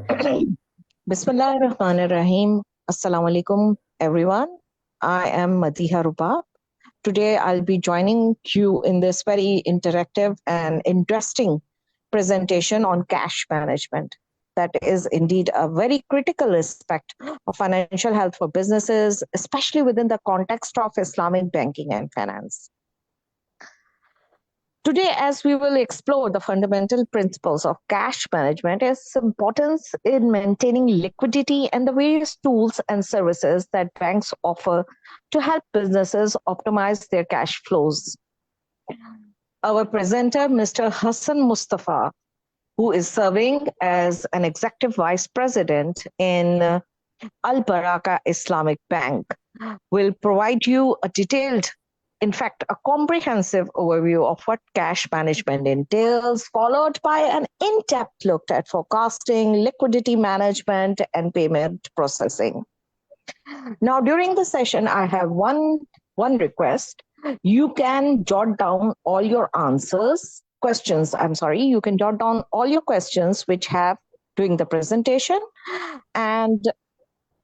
Bismillahirrahmanirrahim. Assalamu alaikum, everyone. I am Madiha Ruba. Today, I'll be joining you in this very interactive and interesting presentation on cash management. That is indeed a very critical aspect of financial health for businesses, especially within the context of Islamic banking and finance. Today, as we will explore the fundamental principles of cash management, its importance in maintaining liquidity and the various tools and services that banks offer to help businesses optimize their cash flows. Our presenter, Mr. Hassan Mustafa, who is serving as an executive vice president in Al Baraka Islamic Bank, will provide you a detailed, in fact, a comprehensive overview of what cash management entails, followed by an in-depth look at forecasting, liquidity management, and payment processing. Now, during the session, I have one request. You can jot down all your questions. You can jot down all your questions which have during the presentation, and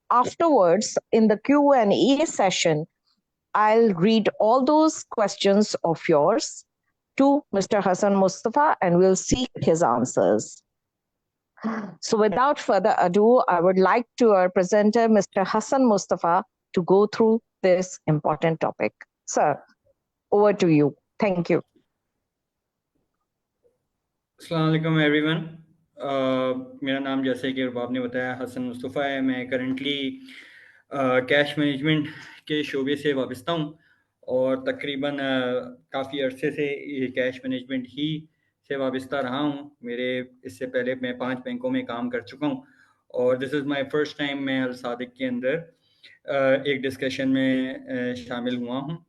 afterwards in the Q&A session, I'll read all those questions of yours to Mr. Hassan Mustafa and we'll seek his answers. So without further ado, I would like to our presenter, Mr. Hassan Mustafa, to go through this important topic. Sir, over to you. Thank you. Assalamu alaikum everyone. मेरा नाम जैसे कि रुबाब ने बताया हसन मुस्तफ़ा है. मैं currently cash management के शोबे से वाबस्ता हूँ और तकरीबन काफ़ी अरसे से ये कैश मैनेजमेंट ही से वाबस्ता रहा हूँ. मेरे इससे पहले मैं 5 बैंकों में काम कर चुका हूँ और this is my first time मैं अल सादिक के अंदर एक डिस्कशन में शामिल हुआ हूँ.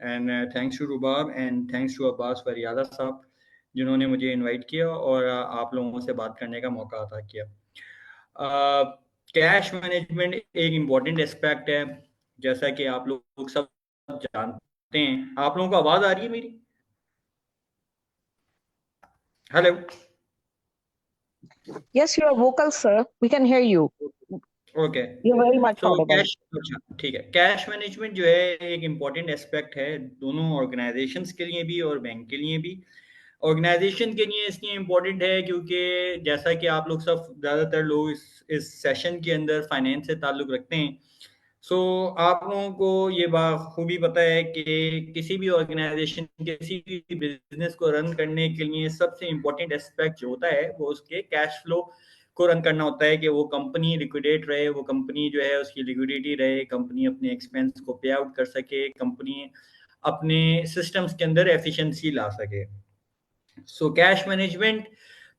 And thanks to Rubab and thanks to Abbas Fariyada sahab जिन्होंने मुझे इनवाइट किया और आप लोगों से बात करने का मौका अता किया. कैश मैनेजमेंट एक इम्पॉर्टेंट एस्पेक्ट है, जैसा कि आप लोग सब जानते हैं. आप लोगों को आवाज आ रही है मेरी? Hello. Yes, you are vocal, sir. We can hear you. Okay. You're very much audible. ठीक है. कैश मैनेजमेंट जो है एक इम्पॉर्टेंट एस्पेक्ट है दोनों ऑर्गेनाइजेशंस के लिए भी और बैंक के लिए भी. ऑर्गेनाइजेशन के लिए इसलिए इम्पोर्टेंट है क्योंकि जैसा कि आप लोग सब ज़्यादातर लोग इस सेशन के अंदर फाइनेंस से ताल्लुक़ रखते हैं. सो आप लोगों को ये खूबी पता है कि किसी भी ऑर्गेनाइजेशन किसी भी बिजनेस को रन करने के लिए सबसे इम्पोर्टेंट एस्पेक्ट जो होता है वो उसके कैश फ्लो को रन करना होता है कि वो कंपनी लिक्विडेट रहे, वो कंपनी जो है उसकी लिक्विडिटी रहे, कंपनी अपने एक्सपेंस को पे आउट कर सके, कंपनी अपने सिस्टम्स के अंदर एफिशिएंसी ला सके. सो कैश मैनेजमेंट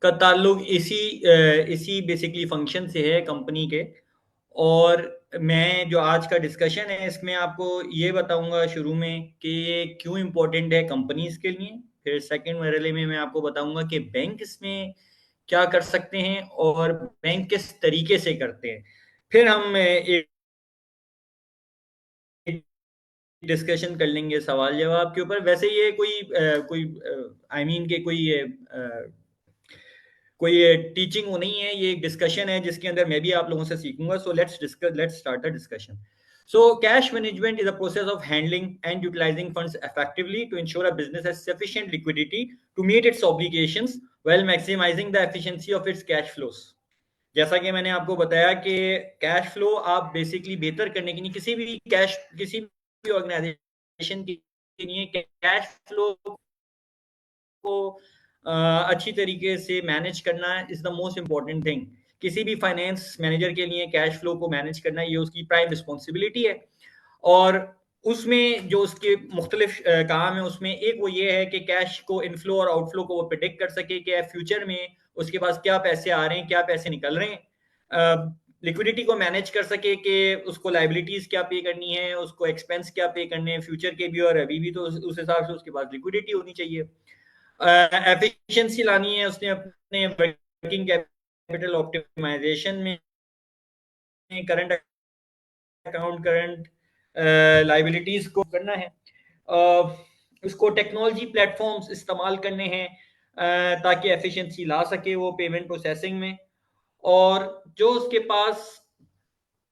का ताल्लुक इसी बेसिकली फंक्शन से है कंपनी के. और मैं जो आज का डिस्कशन है इसमें आपको ये बताऊंगा शुरू में कि ये क्यों इम्पोर्टेंट है कंपनीज के लिए. फिर सेकंड मरहले में मैं आपको बताऊंगा कि बैंक इसमें क्या कर सकते हैं और बैंक किस तरीके से करते हैं. फिर हम एक डिस्कशन कर लेंगे सवाल जवाब के ऊपर. वैसे ये कोई टीचिंग वो नहीं है, ये एक डिस्कशन है जिसके अंदर मैं भी आप लोगों से सीखूंगा. So let's start the discussion. So cash management is a process of handling and utilizing funds effectively to ensure a business has sufficient liquidity to meet its obligations while maximizing the efficiency of its cash flows. जैसा कि मैंने आपको बताया कि cash flow आप basically बेहतर करने के लिए किसी भी ऑर्गेनाइजेशन के लिए कैश फ्लो को अच्छी तरीके से मैनेज करना is the most important thing. किसी भी फाइनेंस मैनेजर के लिए कैश फ्लो को मैनेज करना ये उसकी प्राइम रिस्पॉन्सिबिलिटी है. और उसमें जो उसके मुख्तलिफ काम है उसमें एक वो ये है कि कैश को इनफ्लो और आउटफ्लो को वो प्रिडिक्ट कर सके कि फ्यूचर में उसके पास क्या पैसे आ रहे हैं, क्या पैसे निकल रहे हैं. लिक्विडिटी को मैनेज कर सके कि उसको लाइबिलिटीज क्या पे करनी है, उसको एक्सपेंस क्या पे करने हैं फ्यूचर के भी और अभी भी, तो उस हिसाब से उसके पास लिक्विडिटी होनी चाहिए. एफिशिएंसी लानी है उसने अपने वर्किंग कैपिटल ऑप्टिमाइजेशन में, करंट अकाउंट, करंट लाइबिलिटीज को करना है. उसको टेक्नोलॉजी प्लेटफॉर्म्स इस्तेमाल करने हैं ताकि एफिशिएंसी ला सके वो पेमेंट प्रोसेसिंग में. और जो उसके पास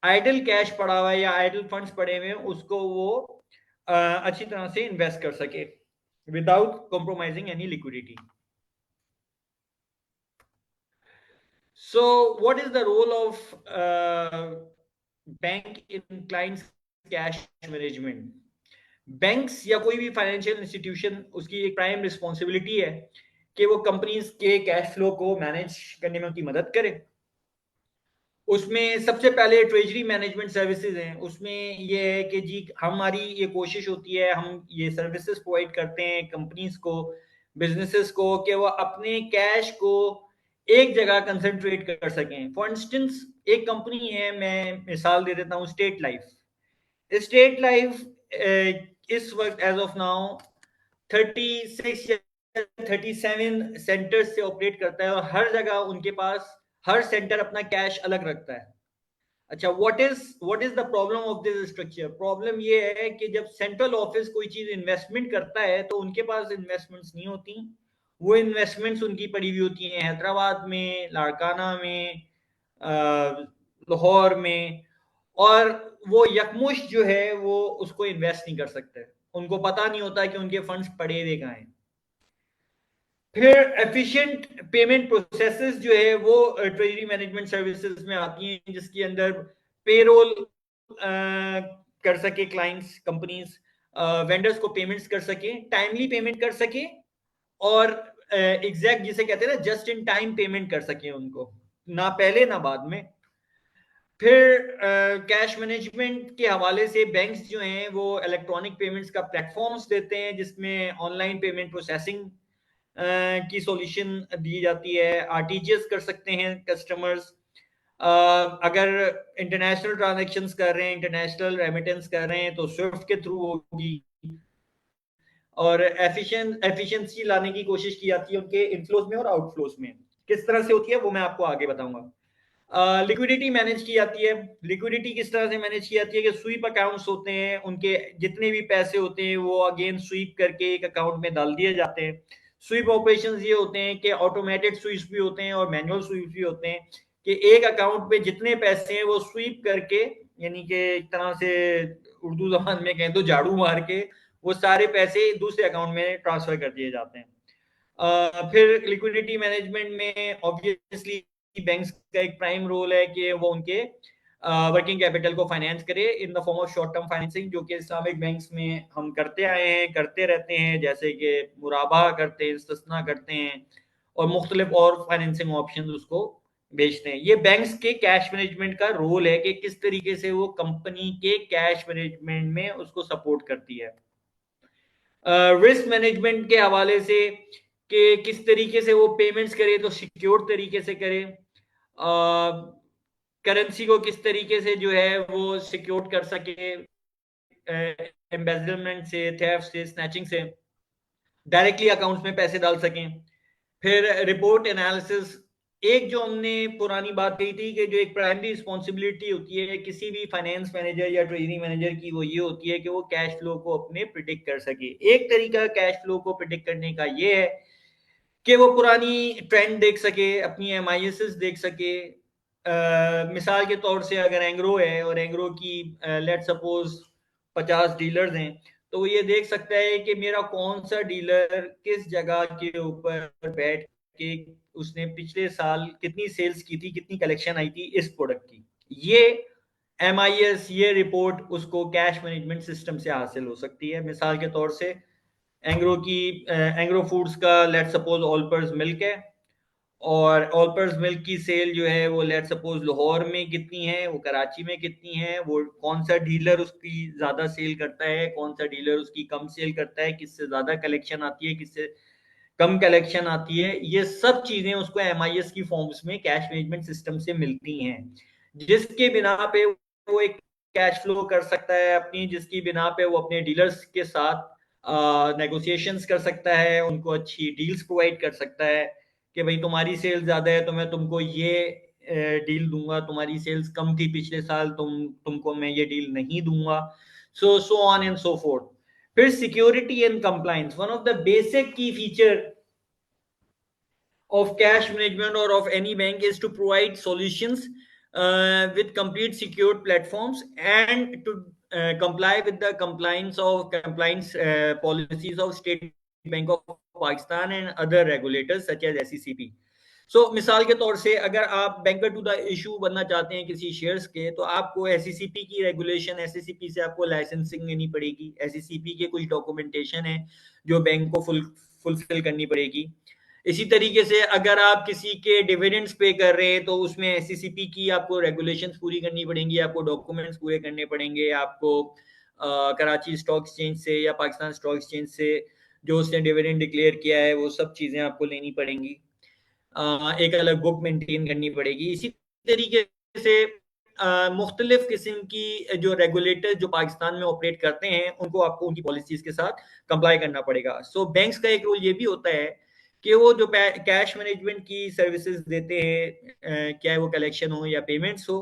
आइडल कैश पड़ा हुआ है या आइडल फंड्स पड़े हुए हैं उसको वो अच्छी तरह से इन्वेस्ट कर सके without compromising any liquidity. So what is the role of bank in clients cash management? Banks या कोई भी फाइनेंशियल इंस्टीट्यूशन उसकी एक प्राइम रिस्पॉन्सिबिलिटी है कि वो कंपनीज के कैश फ्लो को मैनेज करने में उनकी मदद करे. उसमें सबसे पहले ट्रेजरी मैनेजमेंट सर्विसेज हैं. उसमें ये है कि जी हमारी ये कोशिश होती है, हम ये सर्विसेज प्रोवाइड करते हैं कंपनीज को, बिजनेसेस को, कि वो अपने कैश को एक जगह कंसंट्रेट कर सकें. फॉर इंस्टेंस एक कंपनी है, मैं मिसाल दे देता हूँ, स्टेट लाइफ. स्टेट लाइफ इस वक्त एज ऑफ नाउ 36 या 37 सेंटर्स से ऑपरेट करता है और हर जगह उनके पास हर सेंटर अपना कैश अलग रखता है. अच्छा, what is the problem of this structure? Problem ये है कि जब सेंट्रल ऑफिस कोई चीज इन्वेस्टमेंट करता है तो उनके पास इन्वेस्टमेंट्स नहीं होती. वो इन्वेस्टमेंट्स उनकी पड़ी हुई होती हैं हैदराबाद में, लाड़काना में, लाहौर में, और वो यकमुश जो है वो उसको इन्वेस्ट नहीं कर सकते. उनको पता नहीं होता कि उनके फंड्स पड़े हुए कहाँ हैं. फिर एफिशिएंट पेमेंट प्रोसेसेस जो है वो ट्रेजरी मैनेजमेंट सर्विसेज में आती हैं, जिसके अंदर पेरोल कर सके क्लाइंट्स, कंपनीज, वेंडर्स को पेमेंट्स कर सके, टाइमली पेमेंट कर सके, और एग्जैक्ट जिसे कहते हैं ना जस्ट इन टाइम पेमेंट कर सके उनको, ना पहले ना बाद में. फिर कैश मैनेजमेंट के हवाले से बैंक्स जो हैं वो इलेक्ट्रॉनिक पेमेंट्स का प्लेटफॉर्म्स देते हैं जिसमें ऑनलाइन पेमेंट प्रोसेसिंग की सॉल्यूशन दी जाती है. आरटीजीएस कर सकते हैं कस्टमर्स. अगर इंटरनेशनल ट्रांजैक्शंस कर रहे हैं, इंटरनेशनल रेमिटेंस कर रहे हैं तो स्विफ्ट के थ्रू होगी. और एफिशिएंसी लाने की कोशिश की जाती है उनके इनफ्लोज में और आउटफ्लोज में. किस तरह से होती है वो मैं आपको आगे बताऊंगा. लिक्विडिटी मैनेज की जाती है. लिक्विडिटी किस तरह से मैनेज की जाती है कि स्वीप अकाउंट्स होते हैं, उनके जितने भी पैसे होते हैं वो अगेन स्वीप करके एक अकाउंट में डाल दिए जाते हैं. स्वीप ऑपरेशंस ये होते हैं कि ऑटोमेटेड स्वीप्स भी होते हैं और मैनुअल स्वीप्स भी होते हैं, कि एक अकाउंट पे जितने पैसे हैं वो स्वीप करके, यानी कि एक तरह से उर्दू जबान में कहें तो झाड़ू मार के वो सारे पैसे दूसरे अकाउंट में ट्रांसफर कर दिए जाते हैं. फिर लिक्विडिटी मैनेजमेंट में ऑब्वियसली बैंक्स का एक प्राइम रोल है कि वो उनके वर्किंग कैपिटल को फाइनेंस करे in the form of short term financing, जो कि इस्लामिक बैंक्स में हम करते आए हैं, करते रहते हैं, जैसे कि मुराबा करते हैं, इस्तिस्ना करते हैं, और मुख्तलिफ और फाइनेंसिंग ऑप्शन उसको बेचते हैं. ये बैंक्स के कैश मैनेजमेंट का रोल है कि किस तरीके से वो कंपनी के कैश मैनेजमेंट में उसको सपोर्ट करती है. रिस्क मैनेजमेंट के हवाले से कि किस तरीके से वो पेमेंट्स करे तो सिक्योर तरीके से करे, करेंसी को किस तरीके से जो है वो सिक्योर कर सके एम्बेजलमेंट से, थेफ्ट से, स्नैचिंग से, डायरेक्टली अकाउंट्स में पैसे डाल सकें. फिर रिपोर्ट एनालिसिस, एक जो हमने पुरानी बात कही थी कि जो एक प्राइमरी रिस्पॉन्सिबिलिटी होती है किसी भी फाइनेंस मैनेजर या ट्रेजरी मैनेजर की, वो ये होती है कि वो कैश फ्लो को अपने प्रिडिक्ट कर सके. एक तरीका कैश फ्लो को प्रिडिक्ट करने का ये है कि वो पुरानी ट्रेंड देख सके, अपनी एमआईएस देख सके. मिसाल के तौर से अगर एंग्रो है और एंग्रो की लेट सपोज 50 डीलर्स हैं, तो वो ये देख सकता है कि मेरा कौन सा डीलर किस जगह के ऊपर बैठ के उसने पिछले साल कितनी सेल्स की थी, कितनी कलेक्शन आई थी इस प्रोडक्ट की. ये एमआईएस, ये रिपोर्ट उसको कैश मैनेजमेंट सिस्टम से हासिल हो सकती है. मिसाल के तौर से एंग्रो फूड्स का लेट सपोज ऑलपर्स मिल्क है, और ऑलपर्स मिल्क की सेल जो है वो लेट सपोज लाहौर में कितनी है, वो कराची में कितनी है, वो कौन सा डीलर उसकी ज्यादा सेल करता है, कौन सा डीलर उसकी कम सेल करता है, किससे ज्यादा कलेक्शन आती है, किससे कम कलेक्शन आती है, ये सब चीजें उसको एमआईएस की फॉर्म्स में कैश मैनेजमेंट सिस्टम से मिलती हैं, जिसके बिना पे वो एक कैश फ्लो कर सकता है अपनी, जिसकी बिना पे वो अपने डीलर्स के साथ नेगोशिएशंस कर सकता है, उनको अच्छी डील्स प्रोवाइड कर सकता है कि भाई तुम्हारी सेल्स ज्यादा है तो मैं तुमको ये डील दूंगा, तुम्हारी सेल्स कम थी पिछले साल, तुमको मैं ये डील नहीं दूंगा, so on and so forth. फिर security and compliance, one of the basic key feature of cash management or of any bank is to provide solutions with complete secured platforms and to comply with the compliance policies of State Bank of Pakistan and other regulators such as SECP. सो मिसाल के तौर से अगर आप banker to the issue बनना चाहते हैं किसी शेयर्स के, तो आपको एसईसीपी की रेगुलेशन, एसईसीपी से आपको लाइसेंसिंग लेनी पड़ेगी, एसईसीपी के कुछ डॉक्यूमेंटेशन है जो बैंक को फुलफिल करनी पड़ेगी। इसी तरीके से अगर आप किसी के डिविडेंड्स पे कर रहे हैं तो उसमें एसईसीपी की आपको रेगुलेशंस पूरी करनी पड़ेंगी, आपको डॉक्यूमेंट्स पूरे करने पड़ेंगे, आपको कराची स्टॉक एक्सचेंज से या पाकिस्तान स्टॉक एक्सचेंज से जो उसने डिविडेंड डिक्लेयर किया है वो सब चीज़ें आपको लेनी पड़ेंगी। एक अलग बुक मेंटेन करनी पड़ेगी। इसी तरीके से मुख्तलिफ किस्म की जो रेगुलेटर जो पाकिस्तान में ऑपरेट करते हैं उनको आपको उनकी पॉलिसीज के साथ कंप्लाई करना पड़ेगा। सो बैंक्स का एक रोल ये भी होता है कि वो जो कैश मैनेजमेंट की सर्विसेज देते हैं, चाहे वो कलेक्शन हो या पेमेंट्स हो,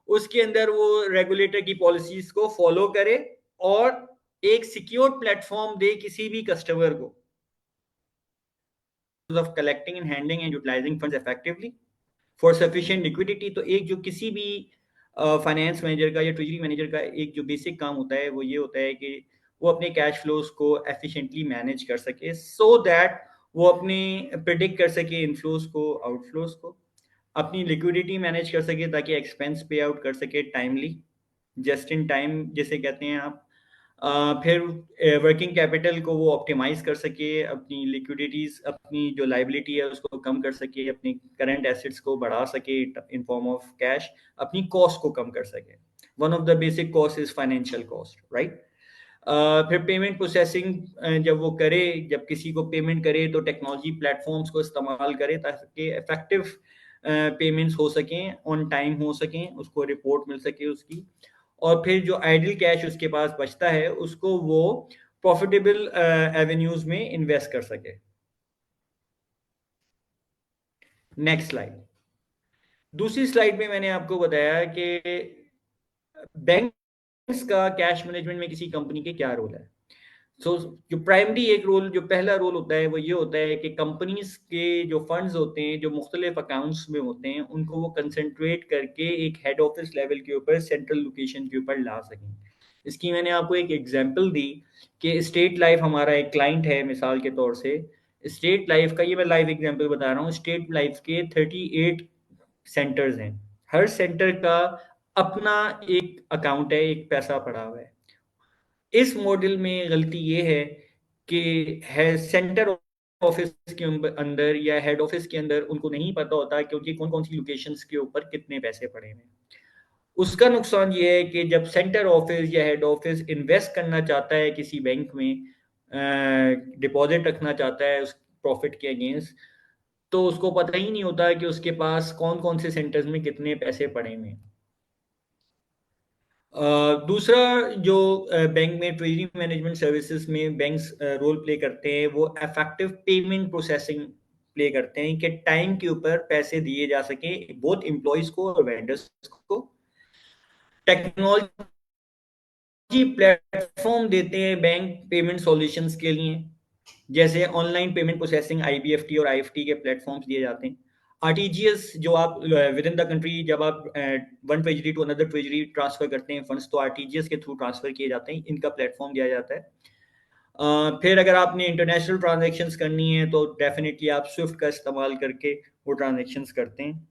उसके अंदर वो रेगुलेटर की पॉलिसीज को फॉलो करे और एक सिक्योर प्लेटफॉर्म दे किसी भी कस्टमर को of collecting and handling and utilizing funds effectively for sufficient liquidity। तो एक जो किसी भी फाइनेंस मैनेजर का या ट्रेजरी मैनेजर का एक जो बेसिक काम होता है वो ये होता है कि वो अपने कैश फ्लोज को एफिशिएंटली मैनेज कर सके, सो दैट वो अपने प्रिडिक्ट कर सके इनफ्लोज को, आउटफ्लोज को, अपनी लिक्विडिटी मैनेज कर सके ताकि एक्सपेंस पे आउट कर सके टाइमली, जस्ट इन टाइम जिसे कहते हैं आप। फिर वर्किंग कैपिटल को वो ऑप्टिमाइज कर सके, अपनी लिक्विडिटीज, अपनी जो लाइबिलिटी है उसको कम कर सके, अपनी करंट एसेट्स को बढ़ा सके इन फॉर्म ऑफ कैश, अपनी कॉस्ट को कम कर सके। One of the basic cost is financial cost, right. फिर पेमेंट प्रोसेसिंग जब वो करे, जब किसी को पेमेंट करे तो टेक्नोलॉजी प्लेटफॉर्म्स को इस्तेमाल करे ताकि इफेक्टिव पेमेंट्स हो सकें, ऑन टाइम हो सकें, उसको रिपोर्ट मिल सके उसकी, और फिर जो आइडल कैश उसके पास बचता है उसको वो प्रॉफिटेबल एवेन्यूज में इन्वेस्ट कर सके। Next slide. दूसरी स्लाइड में मैंने आपको बताया कि बैंक्स का कैश मैनेजमेंट में किसी कंपनी के क्या रोल है। जो प्राइमरी एक रोल, जो पहला रोल होता है वो ये होता है कि कंपनीज के जो फंड्स होते हैं जो मुख्तलिफ अकाउंट्स में होते हैं उनको वो कंसंट्रेट करके एक हेड ऑफिस लेवल के ऊपर, सेंट्रल लोकेशन के ऊपर ला सकें। इसकी मैंने आपको एक एग्जांपल दी कि स्टेट लाइफ हमारा एक क्लाइंट है, मिसाल के तौर से स्टेट लाइफ का, ये मैं लाइव एग्जांपल बता रहा हूँ, स्टेट लाइफ के 38 सेंटर्स हैं, हर सेंटर का अपना एक अकाउंट है, एक पैसा पड़ा हुआ है। इस मॉडल में गलती ये है कि है सेंटर ऑफिस के अंदर या हेड ऑफिस के अंदर उनको नहीं पता होता क्योंकि कौन कौन सी लोकेशंस के ऊपर कितने पैसे पड़े हैं। उसका नुकसान ये है कि जब सेंटर ऑफिस या हेड ऑफिस इन्वेस्ट करना चाहता है किसी बैंक में, डिपॉजिट रखना चाहता है उस प्रॉफिट के अगेंस्ट, तो उसको पता ही नहीं होता कि उसके पास कौन कौन से सेंटर्स में कितने पैसे पड़े हुए हैं। दूसरा जो बैंक में ट्रेजरी मैनेजमेंट सर्विसेज में बैंक्स रोल प्ले करते हैं वो इफेक्टिव पेमेंट प्रोसेसिंग प्ले करते हैं कि टाइम के ऊपर पैसे दिए जा सके बोथ एम्प्लॉयज को और वेंडर्स को। टेक्नोलॉजी प्लेटफॉर्म देते हैं बैंक पेमेंट सॉल्यूशंस के लिए, जैसे ऑनलाइन पेमेंट प्रोसेसिंग, आईबीएफटी और आईएफटी के प्लेटफॉर्म्स दिए जाते हैं। आरटीजीएस जो आप विद इन द कंट्री जब आप one treasury to another treasury transfer करते हैं फंड्स, तो आरटीजीएस के थ्रू ट्रांसफर किए जाते हैं, इनका प्लेटफॉर्म दिया जाता है। फिर अगर आपने इंटरनेशनल ट्रांजेक्शन्स करनी है तो डेफिनेटली आप स्विफ्ट का इस्तेमाल करके वो ट्रांजेक्शन्स करते हैं।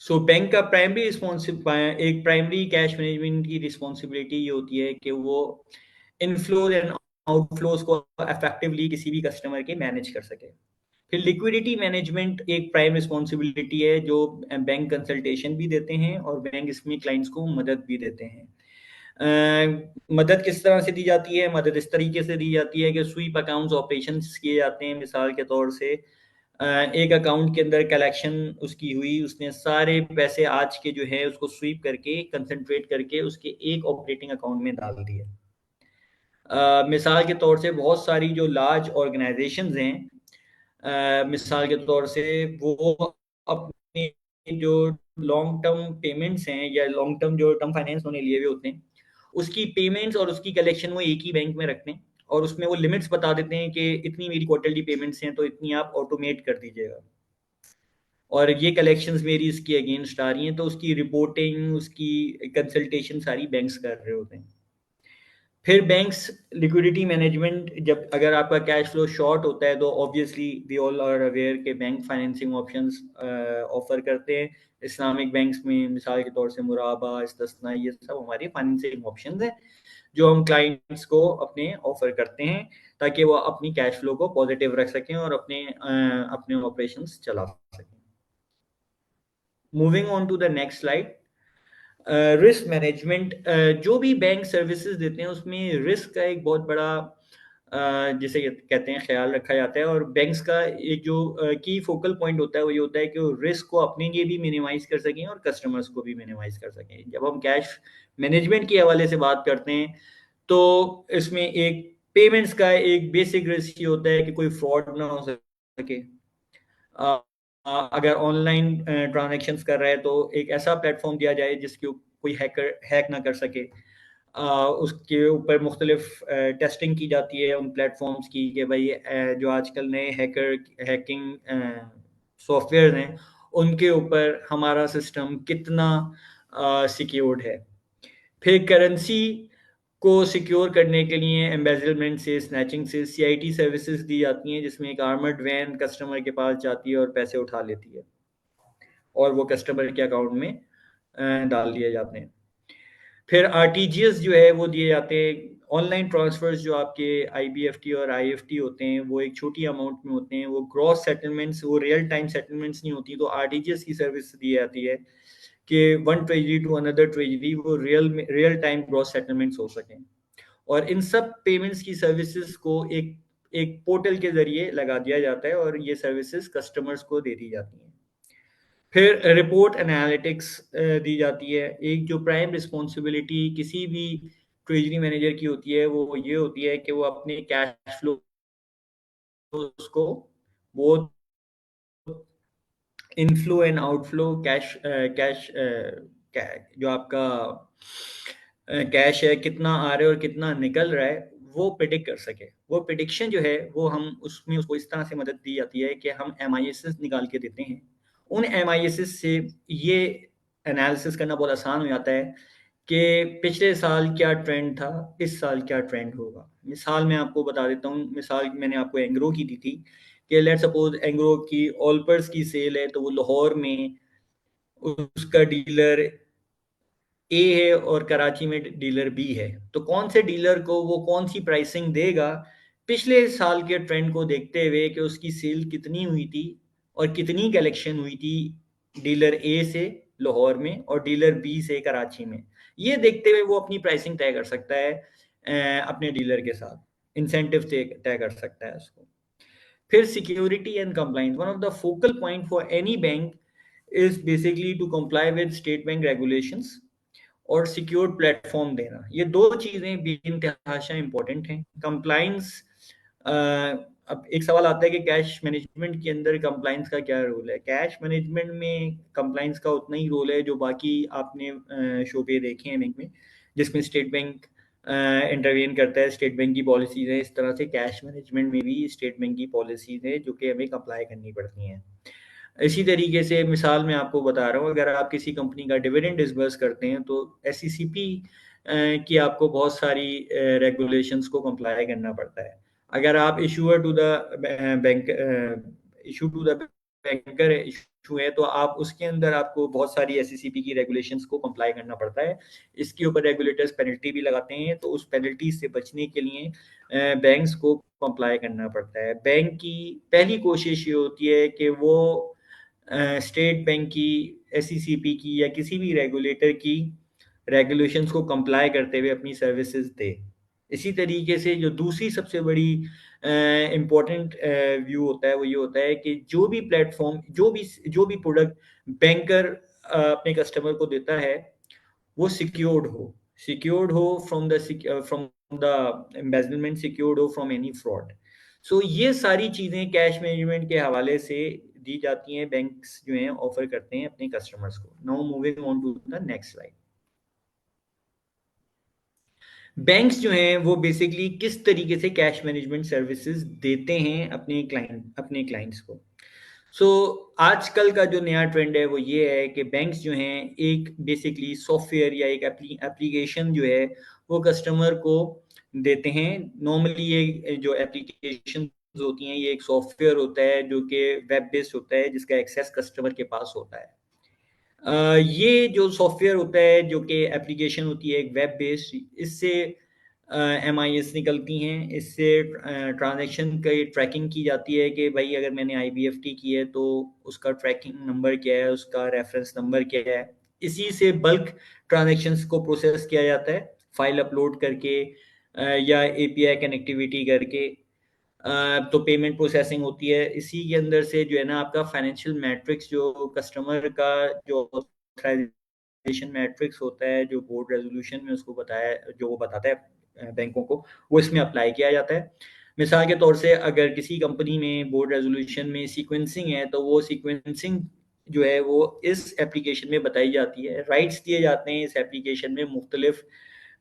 सो बैंक का प्राइमरी एक प्राइमरी कैश मैनेजमेंट की रिस्पॉन्सिबिलिटी ये होती है कि वो इनफ्लोज एंड आउटफ्लोज को इफेक्टिवली किसी भी कस्टमर के मैनेज कर सके। फिर लिक्विडिटी मैनेजमेंट एक प्राइम रिस्पॉन्सिबिलिटी है जो बैंक कंसल्टेशन भी देते हैं और बैंक इसमें क्लाइंट्स को मदद भी देते हैं। मदद किस तरह से दी जाती है? मदद इस तरीके से दी जाती है कि स्वीप अकाउंट्स ऑपरेशंस किए जाते हैं। मिसाल के तौर से एक अकाउंट के अंदर कलेक्शन उसकी हुई, उसने सारे पैसे आज के जो है उसको स्वीप करके कंसंट्रेट करके उसके एक ऑपरेटिंग अकाउंट में डाल दिया। मिसाल के तौर से बहुत सारी जो लार्ज ऑर्गेनाइजेशंस हैं, मिसाल के तौर से वो अपने जो लॉन्ग टर्म पेमेंट्स हैं या लॉन्ग टर्म जो टर्म फाइनेंस होने लिए हुए होते हैं उसकी पेमेंट्स और उसकी कलेक्शन वो एक ही बैंक में रखते हैं और उसमें वो लिमिट्स बता देते हैं कि इतनी मेरी क्वार्टरली पेमेंट्स हैं तो इतनी आप ऑटोमेट कर दीजिएगा, और ये कलेक्शंस मेरी इसकी अगेंस्ट आ रही हैं, तो उसकी रिपोर्टिंग, उसकी कंसल्टेशन सारी बैंक्स कर रहे होते हैं। फिर बैंक्स लिक्विडिटी मैनेजमेंट, जब अगर आपका कैश फ्लो शॉर्ट होता है तो obviously we all are aware के बैंक फाइनेंसिंग ऑप्शंस ऑफर करते हैं। इस्लामिक बैंक्स में मिसाल के तौर से मुराबा, इस्तिस्ना, ये सब हमारे फाइनेंसिंग ऑप्शंस हैं जो हम क्लाइंट्स को अपने ऑफर करते हैं ताकि वो अपनी कैश फ्लो को पॉजिटिव रख सकें और अपने ऑपरेशंस चला सकें। Moving on to the next slide. Risk management, जो भी बैंक सर्विसेज देते हैं उसमें रिस्क का एक बहुत बड़ा जिसे कहते हैं ख्याल रखा जाता है, और बैंक्स का एक जो की फोकल पॉइंट होता है वो ये होता है कि वो रिस्क को अपने लिए भी मिनिमाइज कर सकें और कस्टमर्स को भी मिनिमाइज कर सकें। जब हम कैश मैनेजमेंट के हवाले से बात करते हैं तो इसमें एक पेमेंट्स का एक बेसिक रिस्क ये होता है कि कोई फ्रॉड ना हो सके। अगर ऑनलाइन ट्रांजेक्शन्स कर रहा है तो एक ऐसा प्लेटफॉर्म दिया जाए जिसके कोई हैक ना कर सके। उसके ऊपर मुख्तलिफ टेस्टिंग की जाती है उन प्लेटफॉर्म्स की कि भाई जो आजकल नए हैकिंग सॉफ्टवेयर हैं उनके ऊपर हमारा सिस्टम कितना सिक्योर्ड है। फिर करेंसी को सिक्योर करने के लिए एम्बेजलमेंट से, स्नैचिंग से सीआईटी सर्विसेज दी जाती हैं, जिसमें एक आर्मर्ड वैन कस्टमर के पास जाती है और पैसे उठा लेती है और वो कस्टमर के अकाउंट में डाल दिए जाते हैं। फिर आरटीजीएस जो है वो दिए जाते हैं। ऑनलाइन ट्रांसफर्स जो आपके आईबीएफटी और आईएफटी होते हैं वो एक छोटी अमाउंट में होते हैं, वो ग्रॉस सेटलमेंट्स, वो रियल टाइम सेटलमेंट्स नहीं होती, तो आरटीजीएस की सर्विस दी जाती है कि one treasury to another treasury वो रियल टाइम ग्रॉस सेटलमेंट्स हो सकें। और इन सब पेमेंट्स की सर्विसेज को एक एक पोर्टल के जरिए लगा दिया जाता है और ये सर्विसेज कस्टमर्स को दे दी जाती हैं। फिर रिपोर्ट एनालिटिक्स दी जाती है। एक जो प्राइम रिस्पॉन्सिबिलिटी किसी भी ट्रेजरी मैनेजर की होती है वो ये होती है कि वो अपने कैश फ्लो को, वो इनफ्लो एंड आउटफ्लो कैश जो आपका कैश है कितना आ रहा है और कितना निकल रहा है वो प्रिडिक्ट कर सके। वो प्रिडिक्शन जो है वो हम उसमें उसको इस तरह से मदद दी जाती है कि हम MIS निकाल के देते हैं। उन MIS से ये एनालिसिस करना बहुत आसान हो जाता है कि पिछले साल क्या ट्रेंड था, इस साल क्या ट्रेंड होगा। मिसाल मैं आपको बता देता हूँ, मिसाल मैंने आपको एंग्रो की दी थी कि लेट्स सपोज एंग्रो की ऑलपर्स की सेल है तो वो लाहौर में उसका डीलर ए है और कराची में डीलर बी है, तो कौन से डीलर को वो कौन सी प्राइसिंग देगा पिछले साल के ट्रेंड को देखते हुए कि उसकी सेल कितनी हुई थी और कितनी कलेक्शन हुई थी डीलर ए से लाहौर में और डीलर बी से कराची में। ये देखते हुए वो अपनी प्राइसिंग तय कर सकता है अपने डीलर के साथ, इंसेंटिव तय कर सकता है उसको। फिर security and compliance, one of the focal point for any bank is basically to comply with state bank regulations और सिक्योर प्लेटफॉर्म देना। ये दो चीजें बेइंतहाशा इंपॉर्टेंट हैं। कंप्लाइंस, अब एक सवाल आता है कि कैश मैनेजमेंट के अंदर कंप्लाइंस का क्या रोल है। कैश मैनेजमेंट में कंप्लाइंस का उतना ही रोल है जो बाकी आपने शोबे देखे हैं बैंक में, जिसमें स्टेट बैंक इंटरवीन करता है, स्टेट बैंक की पॉलिसीज है। इस तरह से कैश मैनेजमेंट में भी स्टेट बैंक की पॉलिसीज है जो कि हमें अप्लाई करनी पड़ती हैं। इसी तरीके से मिसाल मैं आपको बता रहा हूँ, अगर आप किसी कंपनी का डिविडेंड डिसबर्स करते हैं तो SECP की आपको बहुत सारी रेगुलेशंस को कंप्लाई करना पड़ता है। अगर आप issuer to the bank issue to the banker issue है तो आप उसके अंदर आपको बहुत सारी SECP की रेगुलेशंस को कंप्लाई करना पड़ता है। इसके ऊपर रेगुलेटर्स पेनल्टी भी लगाते हैं, तो उस पेनल्टी से बचने के लिए बैंक्स को कंप्लाई करना पड़ता है। बैंक की पहली कोशिश ये होती है कि वो स्टेट बैंक की, SECP की या किसी भी रेगुलेटर की रेगुलेशंस को कंप्लाई करते हुए अपनी सर्विसेज दे। इसी तरीके से जो दूसरी सबसे बड़ी इम्पोर्टेंट व्यू होता है वो ये होता है कि जो भी प्लेटफॉर्म, जो भी प्रोडक्ट बैंकर अपने कस्टमर को देता है वो सिक्योर्ड हो फ्रॉम द एम्बेजलमेंट, सिक्योर्ड हो फ्रॉम एनी फ्रॉड। सो ये सारी चीजें कैश मैनेजमेंट के हवाले से दी जाती हैं, बैंक्स जो हैं ऑफर करते हैं अपने कस्टमर्स को। Now moving on to the next slide. Banks जो हैं वो बेसिकली किस तरीके से कैश मैनेजमेंट सर्विसेज देते हैं अपने क्लाइंट्स को। सो आजकल का जो नया ट्रेंड है वो ये है कि बैंक्स जो हैं एक बेसिकली सॉफ्टवेयर या एक एप्लीकेशन जो है वो कस्टमर को देते हैं। नॉर्मली ये जो एप्लीकेशन होती हैं ये एक सॉफ्टवेयर होता है जो कि वेब बेस्ड होता है, जिसका एक्सेस कस्टमर के पास होता है। ये जो सॉफ्टवेयर होता है जो कि एप्लीकेशन होती है एक वेब बेस्ड, इससे MIS निकलती हैं, इससे ट्रांजैक्शन की ट्रैकिंग की जाती है कि भाई अगर मैंने IBFT की है तो उसका ट्रैकिंग नंबर क्या है, उसका रेफरेंस नंबर क्या है। इसी से बल्क ट्रांजैक्शंस को प्रोसेस किया जाता है फाइल अपलोड करके या API कनेक्टिविटी करके। तो पेमेंट प्रोसेसिंग होती है। इसी के अंदर से जो है ना आपका फाइनेंशियल मैट्रिक्स जो कस्टमर का जो ऑथराइजेशन मैट्रिक्स होता है, जो बोर्ड रेजोल्यूशन में उसको बताया, जो वो बताता है बैंकों को, वो इसमें अप्लाई किया जाता है। मिसाल के तौर से अगर किसी कंपनी में बोर्ड रेजोल्यूशन में सीक्वेंसिंग है तो वो सीक्वेंसिंग जो है वो इस एप्लीकेशन में बताई जाती है। राइट्स दिए जाते हैं इस एप्लीकेशन में मुख्तलिफ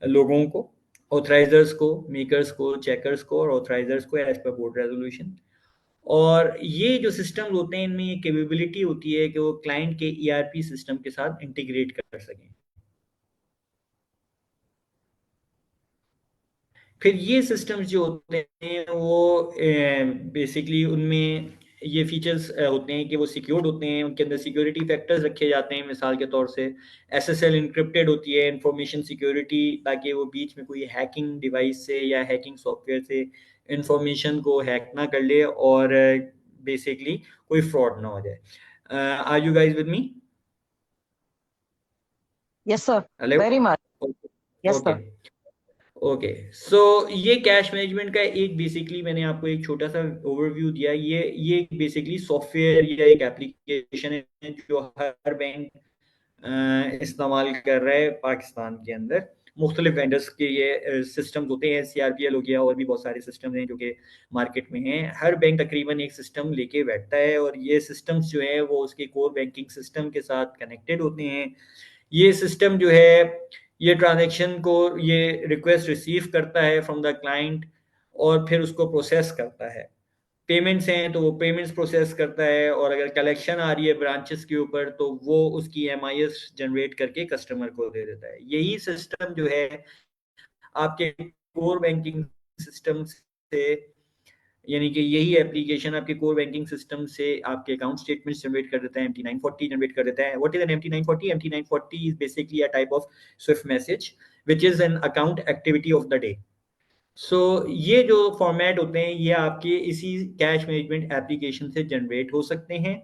लोगों को, ऑथराइजर्स को, मेकर्स को, चेकर्स को और ऑथराइजर्स को एज पर बोर्ड रेजोल्यूशन। और ये जो सिस्टम होते हैं इनमें ये कैपेबिलिटी होती है कि वो क्लाइंट के ERP सिस्टम के साथ इंटीग्रेट कर सकें। फिर ये सिस्टम्स जो होते हैं वो बेसिकली उनमें ये फीचर्स होते हैं कि वो सिक्योर्ड होते हैं, उनके अंदर सिक्योरिटी फैक्टर्स रखे जाते हैं। मिसाल के तौर से SSL इंक्रिप्टेड होती है, इंफॉर्मेशन सिक्योरिटी, ताकि वो बीच में कोई हैकिंग डिवाइस से या हैकिंग सॉफ्टवेयर से इंफॉर्मेशन को हैक ना कर ले और बेसिकली कोई फ्रॉड ना हो जाए। Are you guys with me? Yes, sir. Hello. Very much. Yes, okay. sir. Okay, so ये कैश मैनेजमेंट का एक बेसिकली मैंने आपको एक छोटा सा ओवरव्यू दिया। ये बेसिकली सॉफ्टवेयर या एक एप्लीकेशन है जो हर बैंक इस्तेमाल कर रहा है पाकिस्तान के अंदर। मुख्तलिफ वेंडर्स के ये सिस्टम्स होते हैं, CRPL हो गया और भी बहुत सारे सिस्टम हैं जो कि मार्केट में हैं। हर बैंक तकरीबन एक सिस्टम लेके बैठता है और ये सिस्टम्स जो है वो उसके कोर बैंकिंग सिस्टम के साथ कनेक्टेड होते हैं। ये सिस्टम जो है ये ट्रांजैक्शन को ये रिक्वेस्ट रिसीव करता है फ्रॉम द क्लाइंट और फिर उसको प्रोसेस करता है। पेमेंट्स हैं तो वो पेमेंट्स प्रोसेस करता है, और अगर कलेक्शन आ रही है ब्रांचेस के ऊपर तो वो उसकी MIS जनरेट करके कस्टमर को दे देता है। यही सिस्टम जो है आपके कोर बैंकिंग सिस्टम से, यानी कि यही एप्लीकेशन आपके कोर बैंकिंग सिस्टम से आपके अकाउंट स्टेटमेंट्स जनरेट कर देता है, MT940 जनरेट कर देता है। What is an MT940? MT940 is basically a type of SWIFT message which is an account activity of the day. So ये जो फॉर्मेट होते हैं ये आपके इसी कैश मैनेजमेंट एप्लीकेशन से जनरेट हो सकते हैं।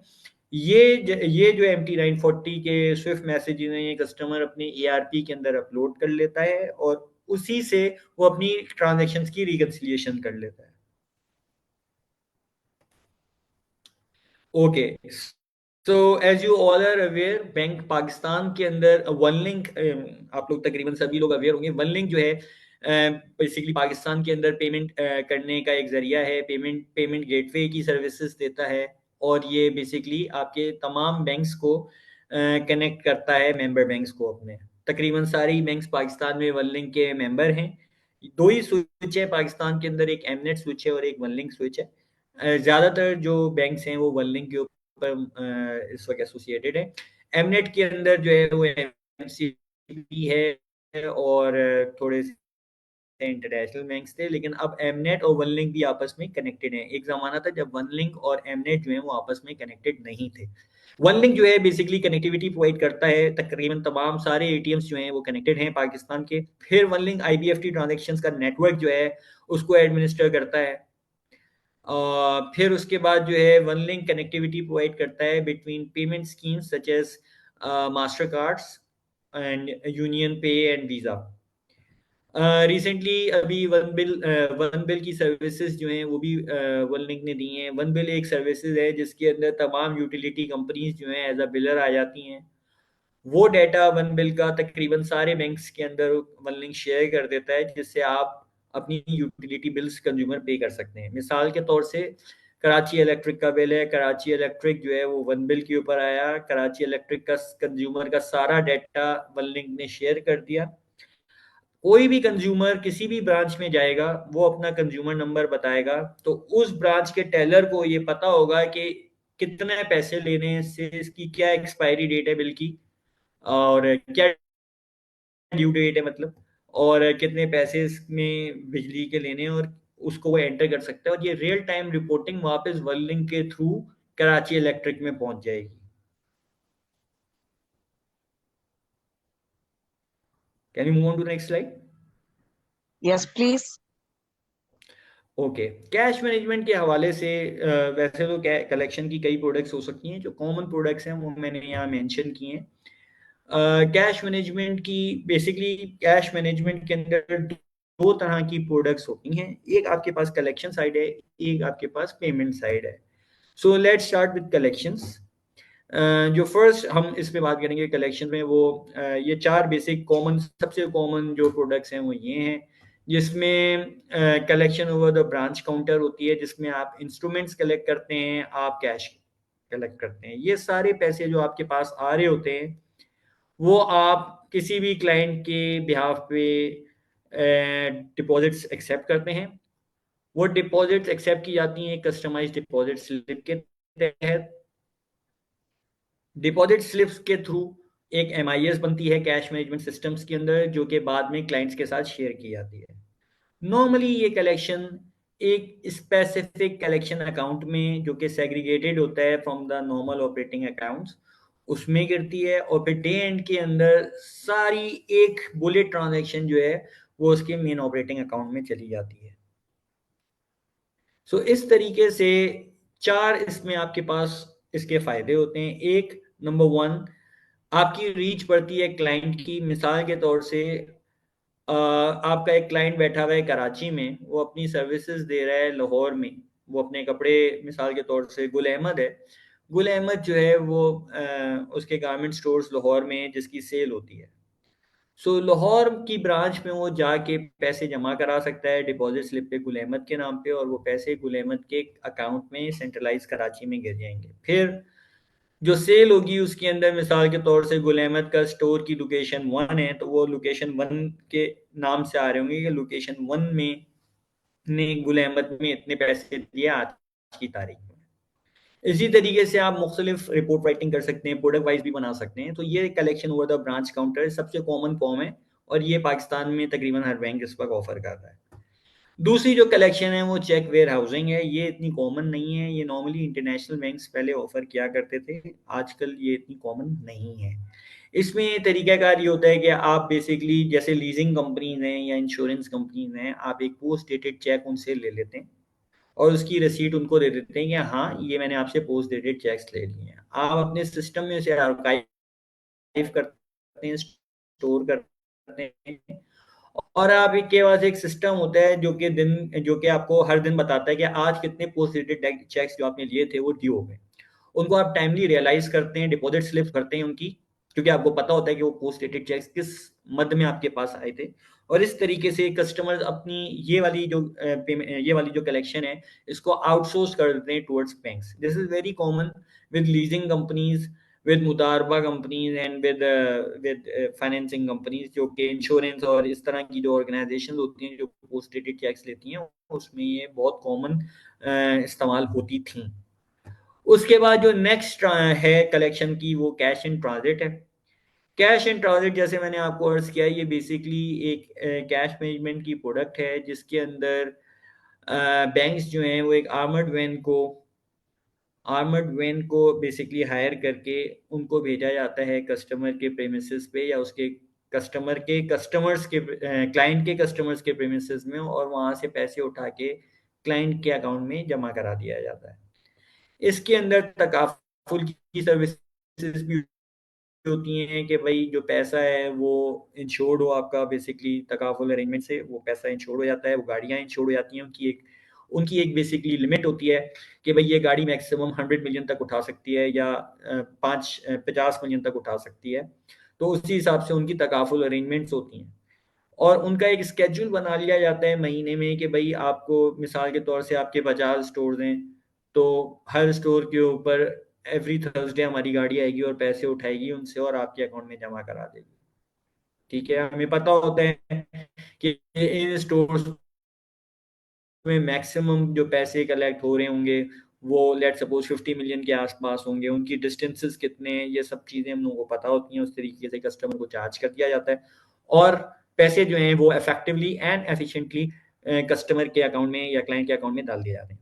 ये जो MT940 के स्विफ्ट मैसेजेस हैं ये कस्टमर अपने ERP के अंदर अपलोड कर लेता है और उसी से वो अपनी ट्रांजैक्शंस की रिकंसिलिएशन कर लेता है। Okay, so as you all are aware, bank Pakistan के अंदर वन लिंक, आप लोग तकरीबन सभी लोग अवेयर होंगे, वन लिंक जो है बेसिकली पाकिस्तान के अंदर पेमेंट करने का एक जरिया है, पेमेंट गेटवे की सर्विसेज देता है और ये बेसिकली आपके तमाम बैंक्स को कनेक्ट करता है, मेंबर बैंक्स को अपने। तकरीबन सारे ही बैंक्स पाकिस्तान में वन लिंक के मेंबर हैं। दो ही स्विच है पाकिस्तान के अंदर, एक एमनेट स्विच है और एक वन लिंक स्विच है। ज़्यादातर जो बैंक्स हैं वो वन लिंक के पर इस वक्त एसोसिएटेड है। एमनेट के अंदर जो है वो MCB है और थोड़े से इंटरनेशनल बैंक्स थे, लेकिन अब एमनेट और वन लिंक भी आपस में कनेक्टेड हैं। एक जमाना था जब वन लिंक और एमनेट जो है वो आपस में कनेक्टेड नहीं थे। वन लिंक जो है बेसिकली कनेक्टिविटी प्रोवाइड करता है, तकरीबन तमाम सारे ATMs जो हैं वो कनेक्टेड हैं पाकिस्तान के। फिर वन लिंक IBFT ट्रांजेक्शन्स का नेटवर्क जो है उसको एडमिनिस्टर करता है। फिर उसके बाद जो है वन लिंक कनेक्टिविटी प्रोवाइड करता है between payment schemes such as Master cards and Union Pay and Visa. Recently अभी वन बिल की सर्विसेज जो हैं वो भी वन लिंक ने दी हैं। वन बिल एक सर्विसेज है जिसके अंदर तमाम यूटिलिटी कंपनीज जो हैं एज अ बिलर आ जाती हैं। वो डाटा वन बिल का तकरीबन सारे बैंक्स के अंदर वन लिंक शेयर कर देता है, जिससे आप अपनी यूटिलिटी बिल्स कंज्यूमर पे कर सकते हैं। मिसाल के तौर से कराची इलेक्ट्रिक का बिल है, कराची इलेक्ट्रिक जो है वो वन बिल के ऊपर आया, कराची इलेक्ट्रिक का कंज्यूमर का सारा डाटा वन लिंक ने शेयर कर दिया। कोई भी कंज्यूमर किसी भी ब्रांच में जाएगा, वो अपना कंज्यूमर नंबर बताएगा, तो उस ब्रांच के टेलर को ये पता होगा कि कितने पैसे लेने से, इसकी क्या एक्सपायरी डेट है बिल की, और क्या ड्यू डेट है मतलब, और कितने पैसे इसमें बिजली के लेने हैं, और उसको वो एंटर कर सकता है, और ये रियल टाइम रिपोर्टिंग वापस वर्लिंग के थ्रू कराची इलेक्ट्रिक में पहुंच जाएगी। Can you move on to next slide? Yes, please. Okay, cash management के हवाले से वैसे तो कलेक्शन की कई प्रोडक्ट्स हो सकती हैं, जो कॉमन प्रोडक्ट्स हैं वो मैंने यहाँ मेंशन किए हैं। कैश मैनेजमेंट की, बेसिकली कैश मैनेजमेंट के अंदर दो तरह की प्रोडक्ट्स होती हैं, एक आपके पास कलेक्शन साइड है, एक आपके पास पेमेंट साइड है। सो लेट्स स्टार्ट विद कलेक्शंस। जो फर्स्ट हम इस पे बात करेंगे कलेक्शन में, वो ये चार बेसिक कॉमन, सबसे कॉमन जो प्रोडक्ट्स हैं वो ये हैं, जिसमें collection over the branch counter होती है, जिसमें आप इंस्ट्रूमेंट्स कलेक्ट करते हैं, आप कैश कलेक्ट करते हैं। ये सारे पैसे जो आपके पास आ रहे होते हैं, वो आप किसी भी क्लाइंट के बिहाफ पे डिपॉजिट्स एक्सेप्ट करते हैं। वो डिपॉजिट्स एक्सेप्ट की जाती हैं कस्टमाइज डिपॉजिट स्लिप के तहत। डिपॉजिट स्लिप्स के थ्रू एक एमआईएस बनती है कैश मैनेजमेंट सिस्टम्स के अंदर, जो कि बाद में क्लाइंट्स के साथ शेयर की जाती है। नॉर्मली ये कलेक्शन एक स्पेसिफिक कलेक्शन अकाउंट में, जो कि सेग्रीगेटेड होता है from the normal operating accounts, उसमें गिरती है, और फिर डे एंड के अंदर सारी एक बुलेट ट्रांजैक्शन जो है वो उसके मेन ऑपरेटिंग अकाउंट में चली जाती है। सो इस तरीके से चार इसमें आपके पास इसके फायदे होते हैं। एक, नंबर वन, आपकी रीच बढ़ती है क्लाइंट की। मिसाल के तौर से आपका एक क्लाइंट बैठा हुआ है कराची में, वो अपनी सर्विसेज दे रहा है लाहौर में, वो अपने कपड़े, मिसाल के तौर से गुल अहमद है, गुल अहमद जो है वो उसके गारमेंट स्टोर्स लाहौर में जिसकी सेल होती है। सो लाहौर की ब्रांच में वो जाके पैसे जमा करा सकता है डिपॉजिट स्लिप पे गुल अहमद के नाम पे, और वो पैसे गुल अहमद के अकाउंट में सेंट्रलाइज कराची में गिर जाएंगे। फिर जो सेल होगी उसके अंदर, मिसाल के तौर से गुल अहमद का स्टोर की लोकेशन 1 है, तो वो लोकेशन 1 के नाम से आ रहे होंगे कि लोकेशन 1 में ने गुल अहमद में इतने पैसे दिए आज की तारीख में। इसी तरीके से आप मुख्तलिफ रिपोर्ट राइटिंग कर सकते हैं, प्रोडक्ट वाइज भी बना सकते हैं। तो ये collection over the branch counter सबसे कॉमन फॉर्म है, और ये पाकिस्तान में तकरीबन हर बैंक इस वक्त ऑफर कर रहा है। दूसरी जो कलेक्शन है वो चेक वेयर हाउसिंग है। ये इतनी कॉमन नहीं है, ये नॉर्मली इंटरनेशनल बैंक्स पहले ऑफर किया करते थे, आजकल ये इतनी कॉमन नहीं है। इसमें तरीकाकार ये होता है कि आप बेसिकली, जैसे लीजिंग कंपनीज हैं या इंश्योरेंस कंपनीज हैं, आप एक पोस्ट डेटेड चेक उनसे ले लेते हैं, और उसकी रिसीट उनको दे देते हैं कि हाँ, ये मैंने आपसे पोस्ट डेटेड चेक्स ले लिए हैं। आप अपने सिस्टम में उसे आर्काइव करते हैं, स्टोर करते हैं, और आप के पास एक सिस्टम होता है जो कि आपको हर दिन बताता है कि आज कितने पोस्ट डेटेड चेक्स जो आपने लिए थे वो ड्यू हो गए। उनको आप टाइमली रियलाइज करते हैं, डिपॉजिट स्लिप करते हैं उनकी, क्योंकि आपको पता होता है कि वो पोस्ट डेटेड चेक्स किस मद में आपके पास आए थे। और इस तरीके से कस्टमर्स अपनी ये वाली जो कलेक्शन है, इसको आउटसोर्स कर देते हैं towards banks. This is very common with leasing companies, with मुदारबा companies, and with financing companies, जो कि इंश्योरेंस और इस तरह की जो ऑर्गेनाइजेशन होती हैं जो पोस्ट डेटेड चेक्स लेती हैं, उसमें ये बहुत कॉमन इस्तेमाल होती थी। उसके बाद जो नेक्स्ट है कलेक्शन की, वो कैश इन ट्रांजिट है। कैश इन ट्रांजिट, जैसे मैंने आपको अर्ज किया, ये बेसिकली एक कैश मैनेजमेंट की प्रोडक्ट है, जिसके अंदर बैंक्स जो हैं वो एक आर्मर्ड वैन को बेसिकली हायर करके उनको भेजा जाता है कस्टमर के प्रेमिसेस पे, या उसके कस्टमर्स के क्लाइंट के कस्टमर्स के प्रेमिसेस में, और वहां से पैसे उठा के क्लाइंट के अकाउंट में जमा करा दिया जाता है। इसके अंदर तकाफुल की सर्विसेज भी होती हैं कि भाई जो पैसा है वो इंश्योर्ड हो आपका, बेसिकली तकाफुल अरेंजमेंट से वो पैसा इंश्योर्ड हो जाता है, वो गाड़ियाँ इंश्योर्ड हो जाती हैं, उनकी एक बेसिकली लिमिट होती है कि भाई ये गाड़ी मैक्सिमम 100 मिलियन तक उठा सकती है, या 50 मिलियन तक उठा सकती है। तो उसी हिसाब से उनकी तकाफुल अरेंजमेंट्स होती हैं, और उनका एक स्केड्यूल बना लिया जाता है महीने में कि भाई आपको, मिसाल के तौर से आपके 50 स्टोर हैं, तो हर स्टोर के ऊपर एवरी थर्सडे हमारी गाड़ी आएगी और पैसे उठाएगी उनसे और आपके अकाउंट में जमा करा देगी। ठीक है, हमें पता होता है कि इन स्टोर्स में मैक्सिमम जो पैसे कलेक्ट हो रहे होंगे वो लेट सपोज 50 मिलियन के आसपास होंगे, उनकी डिस्टेंसेस कितने हैं, ये सब चीज़ें हम लोगों को पता होती हैं, उस तरीके से कस्टमर को चार्ज कर दिया जाता है और पैसे जो हैं वो इफेक्टिवली एंड एफिशिएंटली कस्टमर के अकाउंट में या क्लाइंट के अकाउंट में डाल दिए जाते हैं।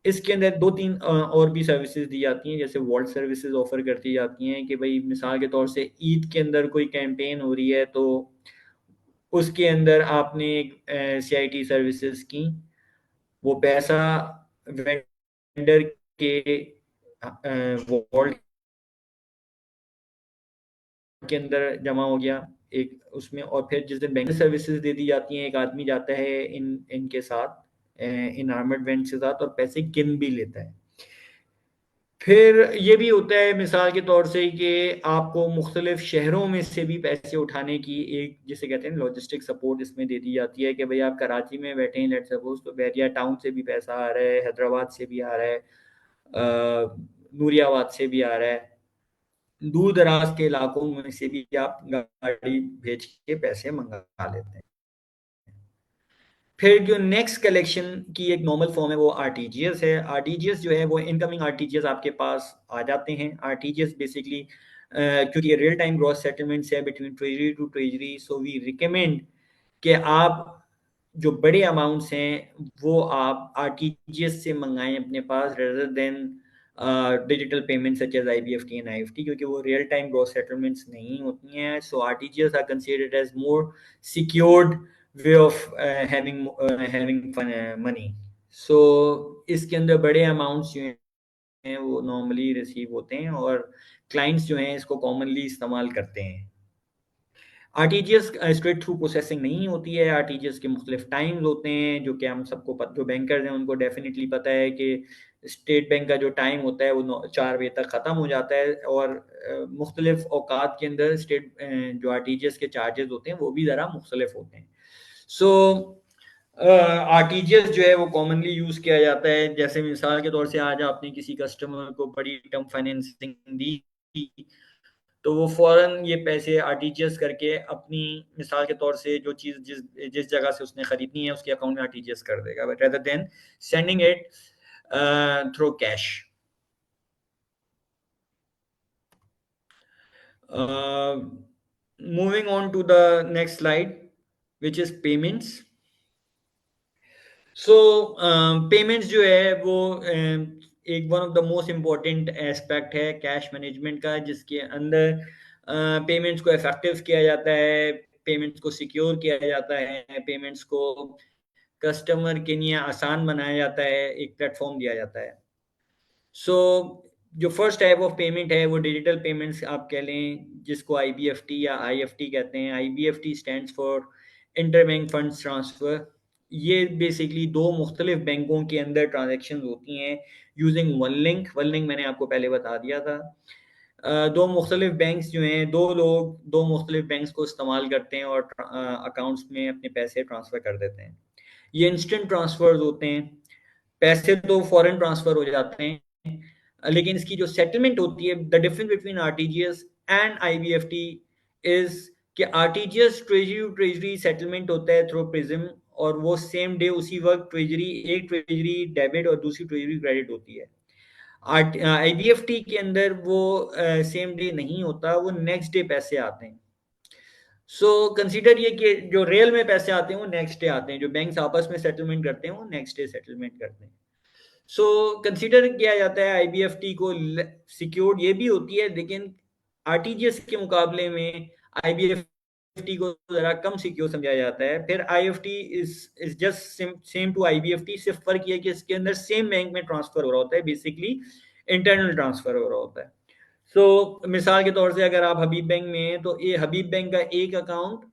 इसके अंदर 2-3 और भी सर्विसेज दी जाती हैं, जैसे वॉलेट सर्विसेज ऑफर करती जाती हैं कि भाई मिसाल के तौर से ईद के अंदर कोई कैंपेन हो रही है तो उसके अंदर आपने CIT सर्विसेज की, वो पैसा वेंडर के वॉलेट के अंदर जमा हो गया एक उसमें, और फिर जिस दिन बैंक सर्विसेज दे दी जाती हैं, एक आदमी जाता है इनके साथ इन आर्मर्ड वैन के साथ और पैसे गिन भी लेता है। फिर ये भी होता है मिसाल के तौर से कि आपको मुख्तलिफ शहरों में से भी पैसे उठाने की एक जिसे कहते हैं लॉजिस्टिक सपोर्ट इसमें दे दी जाती है कि भाई आप कराची में बैठे हैं लेट सपोज, तो बैरिया टाउन से भी पैसा आ रहा है, हैदराबाद से भी आ रहा है, नूरियाबाद से भी आ रहा है, दूर दराज के इलाकों में से भी आप गाड़ी भेज के पैसे मंगा लेते हैं। फिर जो नेक्स्ट कलेक्शन की एक नॉर्मल फॉर्म है वो आरटीजीएस है। आरटीजीएस जो है वो इनकमिंग आरटीजीएस आपके पास आ जाते हैं। आरटीजीएस बेसिकली क्योंकि ये रियल टाइम ग्रॉस सेटलमेंट्स है between treasury to treasury, so we recommend कि आप जो बड़े अमाउंट्स हैं वो आप आरटीजीएस से मंगाएं अपने पास rather than digital payment such as IBFT and IFT, क्योंकि वो रियल टाइम ग्रॉस सेटलमेंट्स नहीं होती हैं। So RTGS are considered as more secured way of having money. सो इसके अंदर बड़े अमाउंट्स जो हैं वो नॉर्मली रिसीव होते हैं और क्लाइंट्स जो हैं इसको कॉमनली इस्तेमाल करते हैं। आरटीजीएस स्ट्रेट थ्रू प्रोसेसिंग नहीं होती है। आरटीजीएस के मुख्तलिफ टाइम्स होते हैं जो कि हम सबको जो बैंकर्स हैं उनको डेफिनेटली पता है कि स्टेट बैंक का जो टाइम होता है वो 4 बजे तक ख़त्म हो जाता है और मुख्तलिफ औकात के अंदर स्टेट जो आरटीजीएस के चार्जेस होते हैं वो भी ज़रा मुख्तलिफ होते हैं। सो आरटीजीएस जो है वो कॉमनली यूज़ किया जाता है। जैसे मिसाल के तौर से आज आपने किसी कस्टमर को बड़ी टर्म फाइनेंसिंग दी तो वो फ़ौरन ये पैसे आरटीजीएस करके अपनी मिसाल के तौर से जो चीज़ जिस जिस जगह से उसने खरीदनी है उसके अकाउंट में आरटीजीएस कर देगा rather than sending it through cash. Moving on to the next slide, which is payments. So payments जो है वो एक one of the most important aspect है कैश मैनेजमेंट का, जिसके अंदर पेमेंट्स को इफेक्टिव किया जाता है, पेमेंट्स को सिक्योर किया जाता है, पेमेंट्स को कस्टमर के लिए आसान बनाया जाता है, एक प्लेटफॉर्म दिया जाता है। सो जो फर्स्ट टाइप ऑफ पेमेंट है वो डिजिटल पेमेंट्स आप कह लें, जिसको आईबीएफटी या आईएफटी कहते हैं। IBFT stands for interbank funds transfer. ये बेसिकली दो मुख्तलिफ बैंकों के अंदर ट्रांजेक्शन होती हैं using one link. One link मैंने आपको पहले बता दिया था। दो मुख्तलिफ बैंक्स जो हैं, दो लोग दो मुख्तलिफ बैंक्स को इस्तेमाल करते हैं और अकाउंट्स में अपने पैसे ट्रांसफ़र कर देते हैं। ये इंस्टेंट ट्रांसफ़र्स होते हैं, पैसे तो फॉरेन ट्रांसफ़र हो जाते हैं, लेकिन इसकी जो सेटलमेंट होती है, the difference between RTGS and IBFT is कि RTGS treasury to treasury settlement होता है थ्रू प्रिज्म, और वो सेम डे उसी वक्त ट्रेजरी एक ट्रेजरी डेबिट और दूसरी ट्रेजरी क्रेडिट होती है। आईबीएफटी के अंदर वो सेम डे नहीं होता, वो नेक्स्ट डे पैसे आते हैं। सो कंसीडर ये कि जो रियल में पैसे आते हैं वो नेक्स्ट डे आते हैं, जो बैंक्स आपस में सेटलमेंट करते हैं वो नेक्स्ट डे सेटलमेंट करते हैं। सो कंसीडर किया जाता है आईबीएफटी को सिक्योर्ड ये भी होती है, लेकिन आरटीजीएस के मुकाबले में आईबीएफटी को जरा कम सिक्योर समझा जाता है। फिर IFT is just same to IBFT, सिर्फ फर्क ये है कि इसके अंदर सेम बैंक में ट्रांसफर हो रहा होता है, बेसिकली इंटरनल ट्रांसफर हो रहा होता है। सो मिसाल के तौर से अगर आप हबीब बैंक में हैं तो ये हबीब बैंक का एक अकाउंट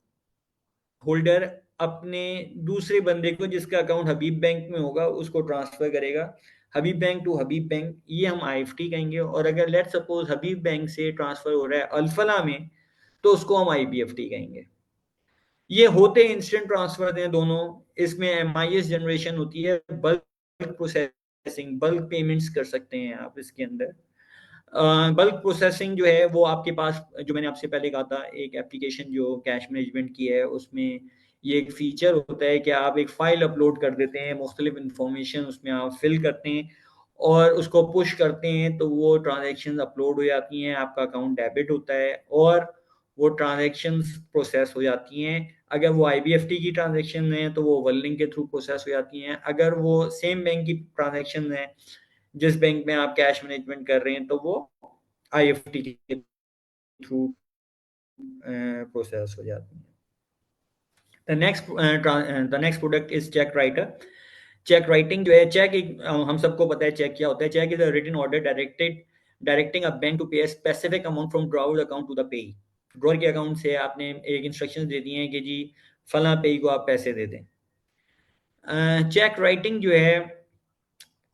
होल्डर अपने दूसरे बंदे को जिसका अकाउंट हबीब बैंक में होगा उसको ट्रांसफर करेगा, हबीब बैंक टू हबीब बैंक, ये हम आईएफटी कहेंगे। और अगर लेट सपोज हबीब बैंक से ट्रांसफर हो रहा है अल्फला में तो उसको हम आईबीएफटी कहेंगे। ये होते इंस्टेंट ट्रांसफर हैं दोनों। इसमें एमआईएस जनरेशन होती है, बल्क प्रोसेसिंग, बल्क पेमेंट्स कर सकते हैं आप इसके अंदर। बल्क प्रोसेसिंग जो है वो आपके पास, जो मैंने आपसे पहले कहा था, एक एप्लीकेशन जो कैश मैनेजमेंट की है उसमें ये एक फीचर होता है कि आप एक फाइल अपलोड कर देते हैं, मुख्तलिफ इंफॉर्मेशन उसमें आप फिल करते हैं और उसको पुश करते हैं तो वो ट्रांजेक्शन अपलोड हो जाती हैं, आपका अकाउंट डेबिट होता है और वो ट्रांजेक्शन प्रोसेस हो जाती हैं। अगर वो आईबीएफटी की ट्रांजेक्शन है तो वो वर्लिंग के थ्रू प्रोसेस हो जाती हैं। अगर वो सेम बैंक की ट्रांजेक्शन है जिस बैंक में आप कैश मैनेजमेंट कर रहे हैं तो वो आईएफटी के थ्रू प्रोसेस हो जाती है। The next product is cheque writer. Cheque writing जो है, चेक एक हम सबको पता है चेक क्या होता है। Cheque is a written order directing a bank to pay a specific amount from drawer account to the payee. Drawer के अकाउंट से आपने एक इंस्ट्रक्शन दे दी है कि जी फला पेई को आप पैसे दे दें। चेक राइटिंग जो है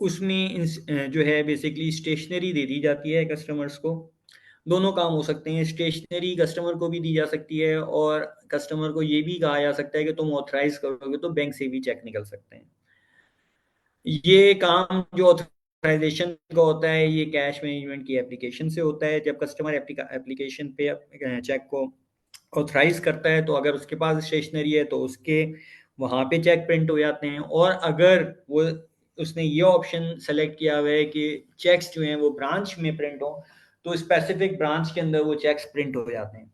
उसमें जो है बेसिकली स्टेशनरी दे दी जाती है कस्टमर्स को। दोनों काम हो सकते हैं, स्टेशनरी कस्टमर को भी दी जा सकती है और कस्टमर को ये भी कहा जा सकता है कि तुम ऑथराइज करोगे तो बैंक से भी चेक निकल सकते हैं। ये काम जो ऑथराइजेशन का होता है ये कैश मैनेजमेंट की एप्लीकेशन से होता है। जब कस्टमर एप्लीकेशन पे चेक को ऑथराइज करता है तो अगर उसके पास स्टेशनरी है तो उसके वहाँ पे चेक प्रिंट हो जाते हैं, और अगर वो उसने ये ऑप्शन सेलेक्ट किया हुआ है कि चेक्स जो हैं वो ब्रांच में प्रिंट हो तो स्पेसिफिक ब्रांच के अंदर वो चेक्स प्रिंट हो जाते हैं।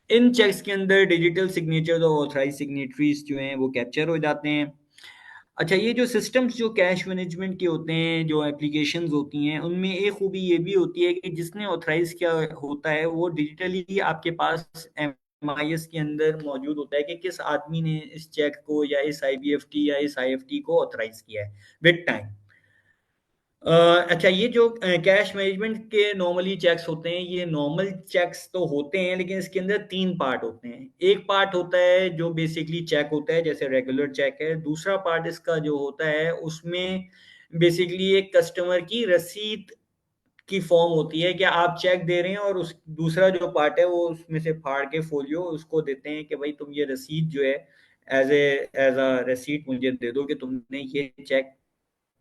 इन चेक्स के अंदर डिजिटल सिग्नेचर और ऑथराइज सिग्नेटरीज जो हैं वो कैप्चर हो जाते हैं। अच्छा, ये जो सिस्टम्स जो कैश मैनेजमेंट के होते हैं, जो एप्लीकेशंस होती हैं, उनमें एक खूबी ये भी होती है कि जिसने ऑथराइज किया होता है वो डिजिटली आपके पास एमआईएस के अंदर मौजूद होता है कि किस आदमी ने इस चेक को या इस आईबीएफटी या इस आईएफटी को ऑथराइज किया है विद टाइम। अच्छा, ये जो कैश मैनेजमेंट के नॉर्मली चेक्स होते हैं, ये नॉर्मल चेक्स तो होते हैं लेकिन इसके अंदर 3 पार्ट होते हैं। एक पार्ट होता है जो बेसिकली चेक होता है जैसे रेगुलर चेक है। दूसरा पार्ट इसका जो होता है उसमें बेसिकली एक कस्टमर की रसीद की फॉर्म होती है कि आप चेक दे रहे हैं, और उस दूसरा जो पार्ट है वो उसमें से फाड़ के फोलियो उसको देते हैं कि भाई तुम ये रसीद जो है एज अ रसीद मुझे दे दो कि तुमने ये चेक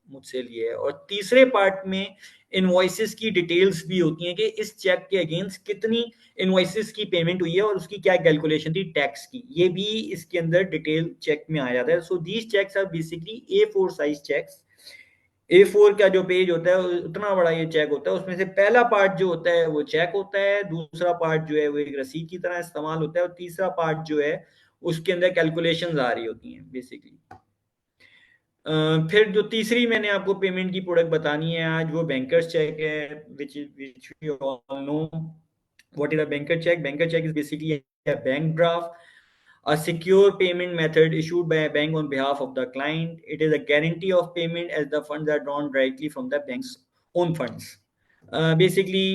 मुझसे लिए है। और तीसरे पार्ट में इनवॉइसेस की डिटेल्स भी होती हैं कि इस चेक के अगेंस्ट कितनी इनवॉइसेस की पेमेंट हुई है और उसकी क्या कैलकुलेशन थी टैक्स की, ये भी इसके अंदर डिटेल चेक में आ जाता है। So these cheques are basically A4 size cheques. A4 का जो पेज होता है उतना बड़ा ये चेक होता है। उसमें से पहला पार्ट जो होता है वो चेक होता है, दूसरा पार्ट जो है वो एक रसीद की तरह इस्तेमाल होता है, और तीसरा पार्ट जो है उसके अंदर कैलकुलेशंस आ रही होती हैं बेसिकली। फिर जो तीसरी मैंने आपको पेमेंट की प्रोडक्ट बतानी है आज, वो बैंकर्स चेक है, which we all know what is a banker check. Banker check is basically a bank draft, a secure payment method issued by a bank on behalf of the client. It is a guarantee of payment as the funds are drawn directly from the bank's own funds. Basically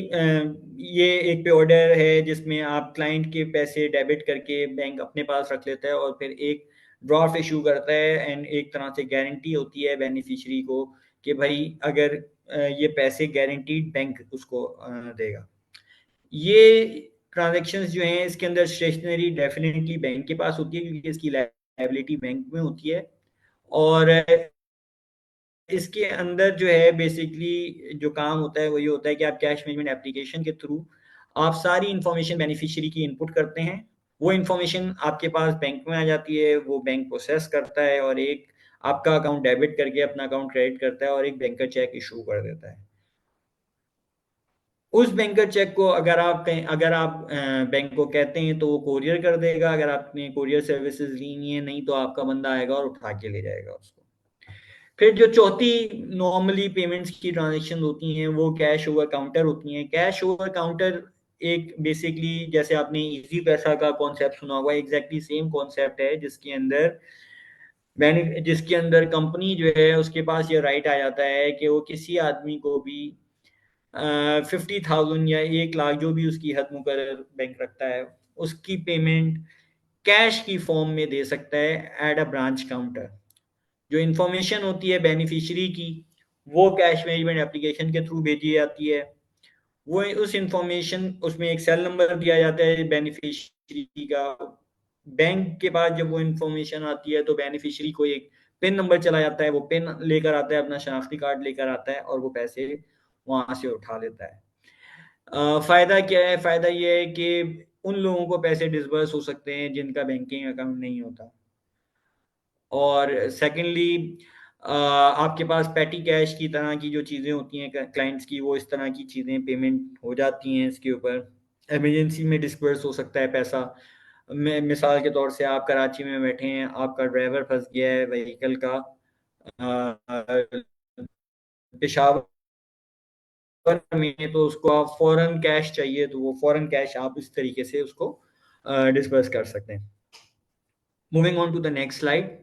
ये एक पे order है जिसमें आप client के पैसे debit करके bank अपने पास रख लेता है और फिर एक ड्राफ्ट इशू करता है, एंड एक तरह से गारंटी होती है बेनिफिशियरी को कि भाई अगर ये पैसे गारंटीड बैंक उसको देगा। ये ट्रांजैक्शंस जो हैं इसके अंदर स्टेशनरी डेफिनेटली बैंक के पास होती है क्योंकि इसकी लायबिलिटी बैंक में होती है, और इसके अंदर जो है बेसिकली जो काम होता है वो ये होता है कि आप कैश मैनेजमेंट एप्लीकेशन के थ्रू आप सारी इंफॉर्मेशन बेनिफिशियरी की इनपुट करते हैं। वो इंफॉर्मेशन आपके पास बैंक में आ जाती है, वो बैंक प्रोसेस करता है और एक आपका अकाउंट डेबिट करके अपना अकाउंट क्रेडिट करता है और एक बैंकर चेक इशू कर देता है। उस बैंकर चेक को अगर आप बैंक को कहते हैं तो वो कोरियर कर देगा, अगर आपने कोरियर सर्विसेज ली है, नहीं तो आपका बंदा आएगा और उठा के ले जाएगा उसको। फिर जो चौथी नॉर्मली पेमेंट्स की ट्रांजेक्शन होती हैं वो कैश ओवर काउंटर होती हैं। कैश ओवर काउंटर एक बेसिकली जैसे आपने इजी पैसा का कॉन्सेप्ट सुना होगा, एग्जैक्टली सेम कॉन्सेप्ट है जिसके अंदर कंपनी जो है उसके पास ये राइट आ जाता है कि वो किसी आदमी को भी 50,000 या 1 लाख जो भी उसकी हद मुकर्रर बैंक रखता है उसकी पेमेंट कैश की फॉर्म में दे सकता है एट अ ब्रांच काउंटर। जो इंफॉर्मेशन होती है बेनिफिशियरी की वो कैश मैनेजमेंट एप्लीकेशन के थ्रू भेजी जाती है। वो उस इंफॉर्मेशन उसमें एक सेल नंबर दिया जाता है बेनिफिशियरी का। बैंक के पास जब वो इंफॉर्मेशन आती है तो बेनिफिशियरी को एक पिन नंबर चला जाता है, वो पिन लेकर आता है, अपना शनाख्ती कार्ड लेकर आता है और वो पैसे वहां से उठा लेता है। फायदा क्या है? फायदा ये है कि उन लोगों को पैसे डिसबर्स हो सकते हैं जिनका बैंकिंग अकाउंट नहीं होता। और सेकेंडली आपके पास पेटी कैश की तरह की जो चीज़ें होती हैं क्लाइंट्स की, वो इस तरह की चीज़ें पेमेंट हो जाती हैं इसके ऊपर। इमरजेंसी में डिस्पर्स हो सकता है पैसा। मिसाल के तौर से आप कराची में बैठे हैं, आपका ड्राइवर फंस गया है व्हीकल का पेशावर में, तो उसको आप फौरन कैश चाहिए, तो वो फौरन कैश आप इस तरीके से उसको डिस्पर्स कर सकते हैं। Moving on to the next slide.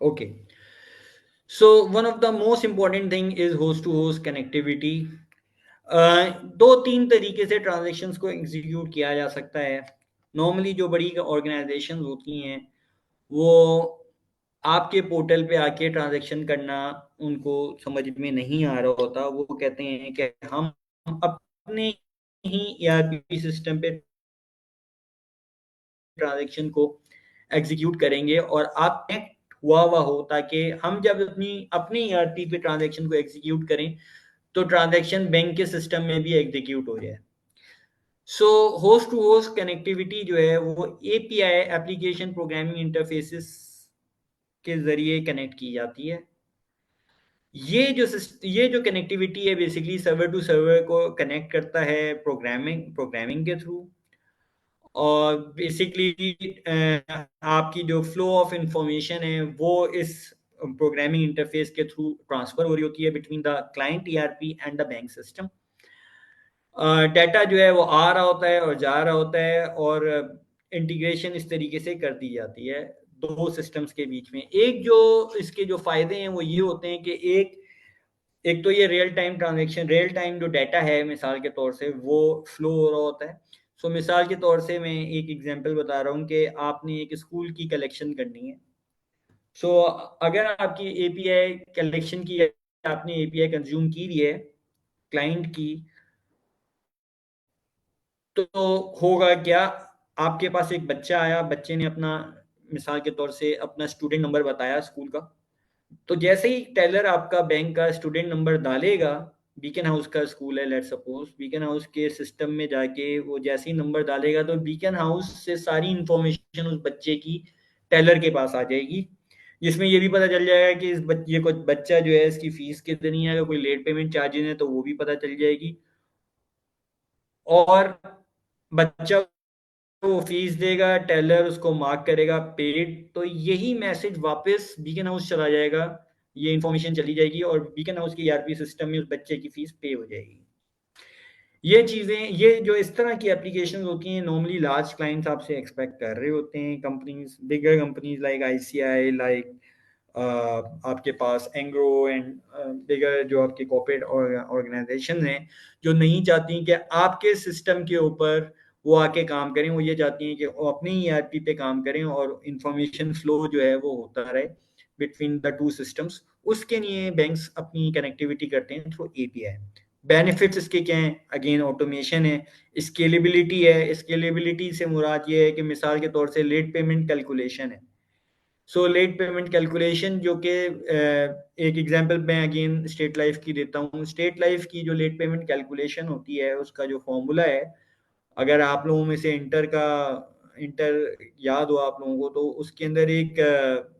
Okay, so one of the most important thing is host to host connectivity. दो तीन तरीके से ट्रांजेक्शन्स को एग्जीक्यूट किया जा सकता है। नॉर्मली जो बड़ी ऑर्गेनाइजेशन होती हैं वो आपके पोर्टल पे आके ट्रांजैक्शन करना उनको समझ में नहीं आ रहा होता। वो कहते हैं कि हम अपने ही ईआरपी सिस्टम पे ट्रांजैक्शन को एग्जीक्यूट करेंगे और आप कनेक्ट हुआ हो, ताकि हम जब अपनी ईआरपी पे ट्रांजैक्शन को एग्जीक्यूट करें तो ट्रांजैक्शन बैंक के सिस्टम में भी एग्जीक्यूट हो जाए। So host to host connectivity जो है वो एपीआई एप्लीकेशन प्रोग्रामिंग इंटरफेसेस के जरिए कनेक्ट की जाती है। ये जो कनेक्टिविटी है बेसिकली सर्वर टू सर्वर को कनेक्ट करता है प्रोग्रामिंग के थ्रू। और बेसिकली आपकी जो फ्लो ऑफ इंफॉर्मेशन है वो इस प्रोग्रामिंग इंटरफेस के थ्रू ट्रांसफर हो रही होती है between the client ERP and the bank system. Data जो है वो आ रहा होता है और जा रहा होता है, और इंटीग्रेशन इस तरीके से कर दी जाती है दो सिस्टम्स के बीच में। एक जो इसके जो फायदे हैं वो ये होते हैं कि एक एक तो ये real time transaction, real time जो डाटा है मिसाल के तौर से वो फ्लो हो रहा होता है। सो मिसाल के तौर से मैं एक एग्जांपल बता रहा हूँ कि आपने एक स्कूल की कलेक्शन करनी है। सो अगर आपकी एपीआई कलेक्शन की, आपने एपीआई कंज्यूम की है क्लाइंट की, तो होगा क्या, आपके पास एक बच्चा आया, बच्चे ने अपना मिसाल के तौर से अपना स्टूडेंट नंबर बताया स्कूल का। तो जैसे ही टेलर आपका बैंक का स्टूडेंट नंबर डालेगा, बीकन हाउस का स्कूल है लेट्स सपोज, बीकन हाउस के सिस्टम में जाके वो जैसे ही नंबर डालेगा तो बीकन हाउस से सारी इंफॉर्मेशन उस बच्चे की टेलर के पास आ जाएगी, जिसमें ये भी पता चल जाएगा कि इस बच्चे को, बच्चा जो है इसकी फीस कितनी है, अगर कोई लेट पेमेंट चार्जेस है तो वो भी पता चल जाएगी। और बच्चा वो फीस देगा, टेलर उसको मार्क करेगा पेड, तो यही मैसेज वापस बीकन हाउस चला जाएगा, ये इंफॉर्मेशन चली जाएगी और बीकन हाउस के ईआरपी सिस्टम में उस बच्चे की फीस पे हो जाएगी। ये चीजें, ये जो इस तरह की एप्लीकेशंस होती हैं नॉर्मली लार्ज क्लाइंट्स आपसे एक्सपेक्ट कर रहे होते हैं। Companies, bigger companies like ICI, like आपके पास एंग्रो एंड बिगर जो आपके कॉर्पोरेट ऑर्गेनाइजेशन हैं, जो नहीं चाहती कि आपके सिस्टम के ऊपर वो आके काम करें। वो ये चाहती हैं कि वो अपनी ईआरपी पे काम करें और इंफॉर्मेशन फ्लो जो है वो होता रहे बिटवीन द टू सिस्टम्स। उसके लिए बैंक्स अपनी कनेक्टिविटी करते हैं थ्रू एपीआई। बेनिफिट्स इसके क्या हैं? अगेन ऑटोमेशन है, स्केलेबिलिटी है। स्केलेबिलिटी से मुराद ये है कि मिसाल के तौर से लेट पेमेंट कैलकुलेशन है। सो लेट पेमेंट कैलकुलेशन जो कि एक एग्जांपल मैं अगेन स्टेट लाइफ की देता हूँ। स्टेट लाइफ की जो लेट पेमेंट कैलकुलेशन होती है उसका जो फॉर्मूला है, अगर आप लोगों में से इंटर याद हो आप लोगों को, तो उसके अंदर एक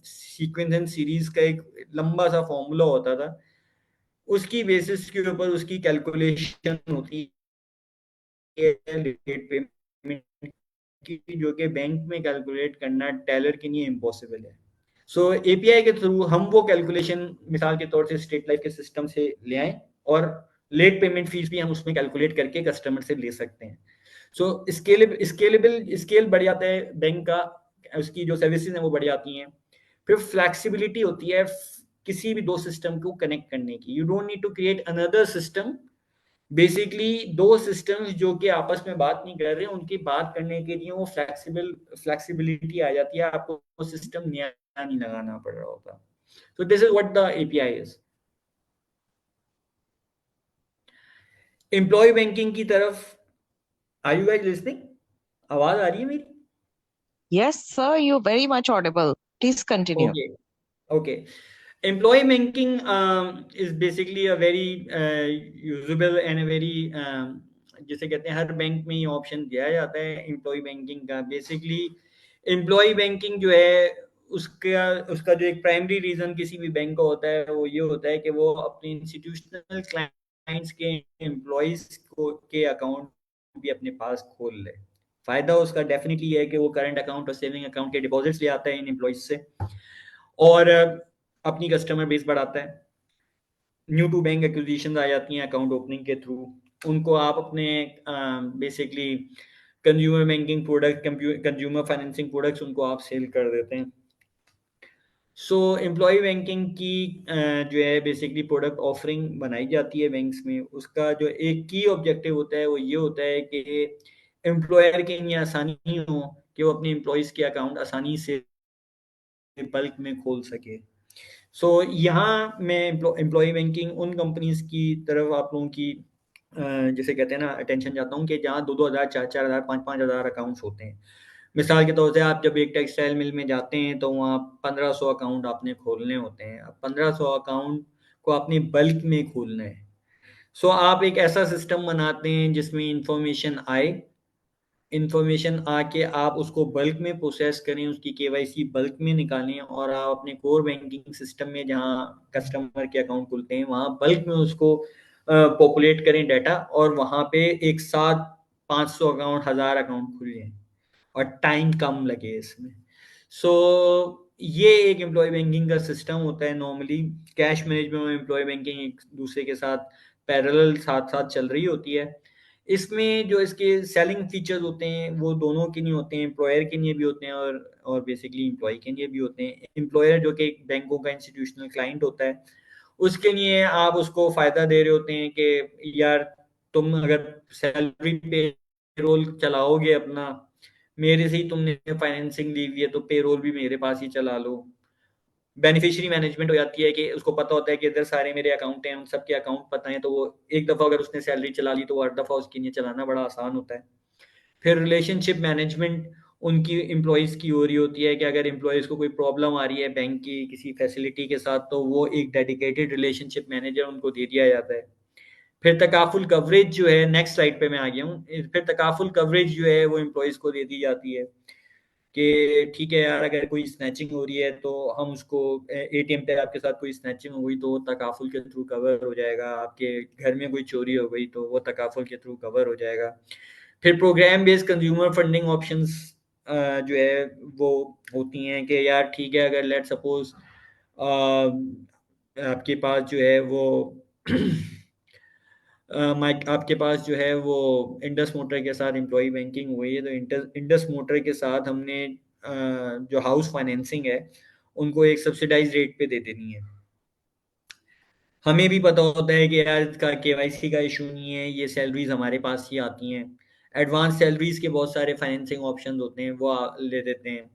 सीक्वेंस एंड सीरीज का एक लंबा सा फॉर्मूला होता था। उसकी बेसिस के ऊपर उसकी कैलकुलेशन होती है लेट पेमेंट की, जो कि बैंक में कैलकुलेट करना टेलर के लिए इम्पॉसिबल है। सो एपीआई के थ्रू हम वो कैलकुलेशन मिसाल के तौर से स्टेट लाइफ के सिस्टम से ले आए और लेट पेमेंट फीस भी हम उसमें कैलकुलेट करके कस्टमर से ले सकते हैं। सो स्केल बढ़ जाता है बैंक का, उसकी जो सर्विसेज हैं वो बढ़ जाती हैं। फिर फ्लेक्सिबिलिटी होती है किसी भी दो सिस्टम को कनेक्ट करने की। You don't need to create another system. Basically दो सिस्टम्स जो कि आपस में बात नहीं कर रहे, उनकी बात करने के लिए वो फ्लेक्सिबिलिटी आ जाती है, आपको वो सिस्टम नया नहीं लगाना पड़ रहा होता। So this is what the API is. Employee banking की तरफ, आर यू गाइस लिसनिंग? आवाज आ रही है मेरी? Yes, sir, you're very much audible. Please continue. Okay, okay. Employee banking is basically a very usable and a very जिसे कहते हैं हर bank में ये ऑप्शन दिया जाता है एम्प्लॉय बैंकिंग का। बेसिकली एम्प्लॉय बैंकिंग जो है उसका उसका जो एक प्राइमरी रीजन किसी भी बैंक का होता है वो ये होता है कि वो अपने इंस्टीट्यूशनल क्लाइंट्स के एम्प्लॉयज को के अकाउंट भी अपने पास खोल ले। फायदा उसका डेफिनेटली है कि वो करंट अकाउंट और सेविंग अकाउंट के डिपॉजिट्स ले आता है इन एम्प्लॉयज से और अपनी कस्टमर बेस बढ़ाता है। न्यू टू बैंक एक्विजिशन आ जाती हैं अकाउंट ओपनिंग के थ्रू, उनको आप अपने basically consumer banking product, consumer financing products उनको आप सेल कर देते हैं। सो एम्प्लॉय बैंकिंग की जो है बेसिकली प्रोडक्ट ऑफरिंग बनाई जाती है बैंक्स में। उसका जो एक की ऑब्जेक्टिव होता है वो ये होता है कि एम्प्लॉयर के लिए आसानी हो कि वो अपने एम्प्लॉयज़ के अकाउंट आसानी से बल्क में खोल सके। सो यहाँ मैं एम्प्लॉय बैंकिंग उन कंपनीज की तरफ आप लोगों की जिसे कहते हैं ना अटेंशन चाहता हूँ कि जहाँ 2,000, 4,000, 5,000 अकाउंट्स होते हैं। मिसाल के तौर से आप जब एक टेक्सटाइल मिल में जाते हैं तो वहाँ 1,500 अकाउंट आपने खोलने होते हैं। अब 1,500 अकाउंट को आपने बल्क में खोलना है। सो आप एक ऐसा सिस्टम बनाते हैं जिसमें इंफॉर्मेशन आए, इन्फॉर्मेशन आके आप उसको बल्क में प्रोसेस करें, उसकी केवाईसी बल्क में निकालें और आप अपने कोर बैंकिंग सिस्टम में जहाँ कस्टमर के अकाउंट खुलते हैं वहाँ बल्क में उसको पॉपुलेट करें डाटा और वहाँ पे एक साथ 500 अकाउंट, 1,000 अकाउंट खुल जाएं और टाइम कम लगे इसमें। सो ये एक एम्प्लॉय बैंकिंग का सिस्टम होता है। नॉर्मली कैश मैनेजमेंट और एम्प्लॉय बैंकिंग एक दूसरे के साथ पैरेलल साथ साथ चल रही होती है। इसमें जो इसके सेलिंग फीचर्स होते हैं वो दोनों के लिए होते हैं, एम्प्लॉयर के लिए भी होते हैं और बेसिकली एम्प्लॉय के लिए भी होते हैं। एम्प्लॉयर जो कि बैंकों का इंस्टीट्यूशनल क्लाइंट होता है उसके लिए आप उसको फायदा दे रहे होते हैं कि यार तुम अगर सैलरी पे रोल चलाओगे अपना, मेरे से ही तुमने फाइनेंसिंग ली हुई है तो पेरोल भी मेरे पास ही चला लो। बेनिफिशियरी मैनेजमेंट हो जाती है कि उसको पता होता है कि इधर सारे मेरे अकाउंट हैं, उन सबके अकाउंट पता है, तो वो एक दफ़ा अगर उसने सैलरी चला ली तो वो हर दफ़ा उसके लिए चलाना बड़ा आसान होता है। फिर रिलेशनशिप मैनेजमेंट उनकी एम्प्लॉयज़ की हो रही होती है कि अगर एम्प्लॉयज़ को कोई प्रॉब्लम आ रही है बैंक की किसी फैसिलिटी के साथ तो वो एक डेडिकेटेड रिलेशनशिप मैनेजर उनको दे दिया जाता है। फिर तकाफुल कवरेज जो है, नेक्स्ट स्लाइड पे मैं आ गया हूँ। फिर तकाफुल कवरेज जो है वो एम्प्लॉयज़ को दे दी जाती है कि ठीक है यार अगर कोई स्नैचिंग हो रही है तो हम उसको एटीएम पे आपके साथ कोई स्नैचिंग हो गई तो वो तकाफुल के थ्रू कवर हो जाएगा। आपके घर में कोई चोरी हो गई तो वो तकाफुल के थ्रू कवर हो जाएगा। फिर program based consumer funding options जो है वो होती हैं कि यार ठीक है अगर लेट सपोज आपके पास जो है वो आपके पास जो है वो इंडस मोटर के साथ एम्प्लॉय बैंकिंग हुई है तो इंडस मोटर के साथ हमने जो हाउस फाइनेंसिंग है उनको एक सब्सिडाइज रेट पे दे देनी है। हमें भी पता होता है कि यार इसका केवाईसी का इशू नहीं है, ये सैलरीज हमारे पास ही आती हैं। एडवांस सैलरीज के बहुत सारे फाइनेंसिंग ऑप्शन होते हैं वो ले देते हैं।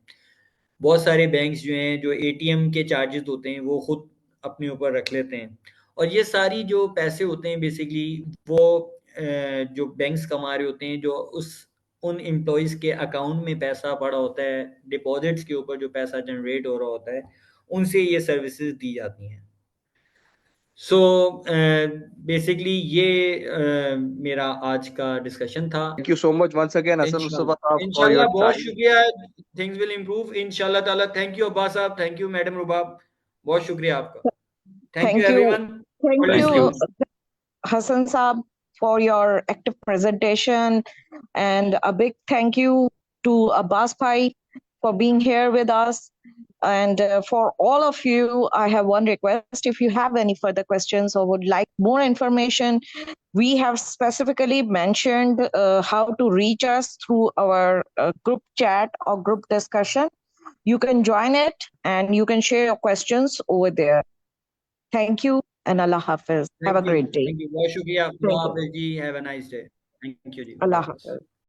बहुत सारे बैंक्स जो हैं जो एटीएम के चार्जेस होते हैं वो खुद अपने ऊपर रख लेते हैं और ये सारी जो पैसे होते हैं बेसिकली वो जो बैंक्स कमा रहे होते हैं, जो उन एम्प्लॉयज के अकाउंट में पैसा पड़ा होता है, डिपॉजिट्स के ऊपर जो पैसा जनरेट हो रहा होता है उनसे ये सर्विसेज दी जाती हैं। सो बेसिकली ये मेरा आज का डिस्कशन था। Thank you so much once again, Hassan Mustafa Saab, for your इंशाल्लाह बहुत time. शुक्रिया। थिंग्स विल इम्प्रूव इंशाल्लाह ताला। थैंक यू अब्बास साहब, थैंक यू मैडम रुबाब, बहुत शुक्रिया आपका। Thank you Thank you. Everyone. Thank Thank you, you. Hassan Saab, for your active presentation. And a big thank you to Abbas Bhai for being here with us. And for all of you, I have one request. If you have any further questions or would like more information, we have specifically mentioned how to reach us through our group chat or group discussion. You can join it and you can share your questions over there. Thank you and Allah Hafiz. Have a great day. Thank you, बहुत शुक्रिया। Thank you. हाफिज जी, have a nice day. Thank you जी, Allah हाफिज। Hafiz.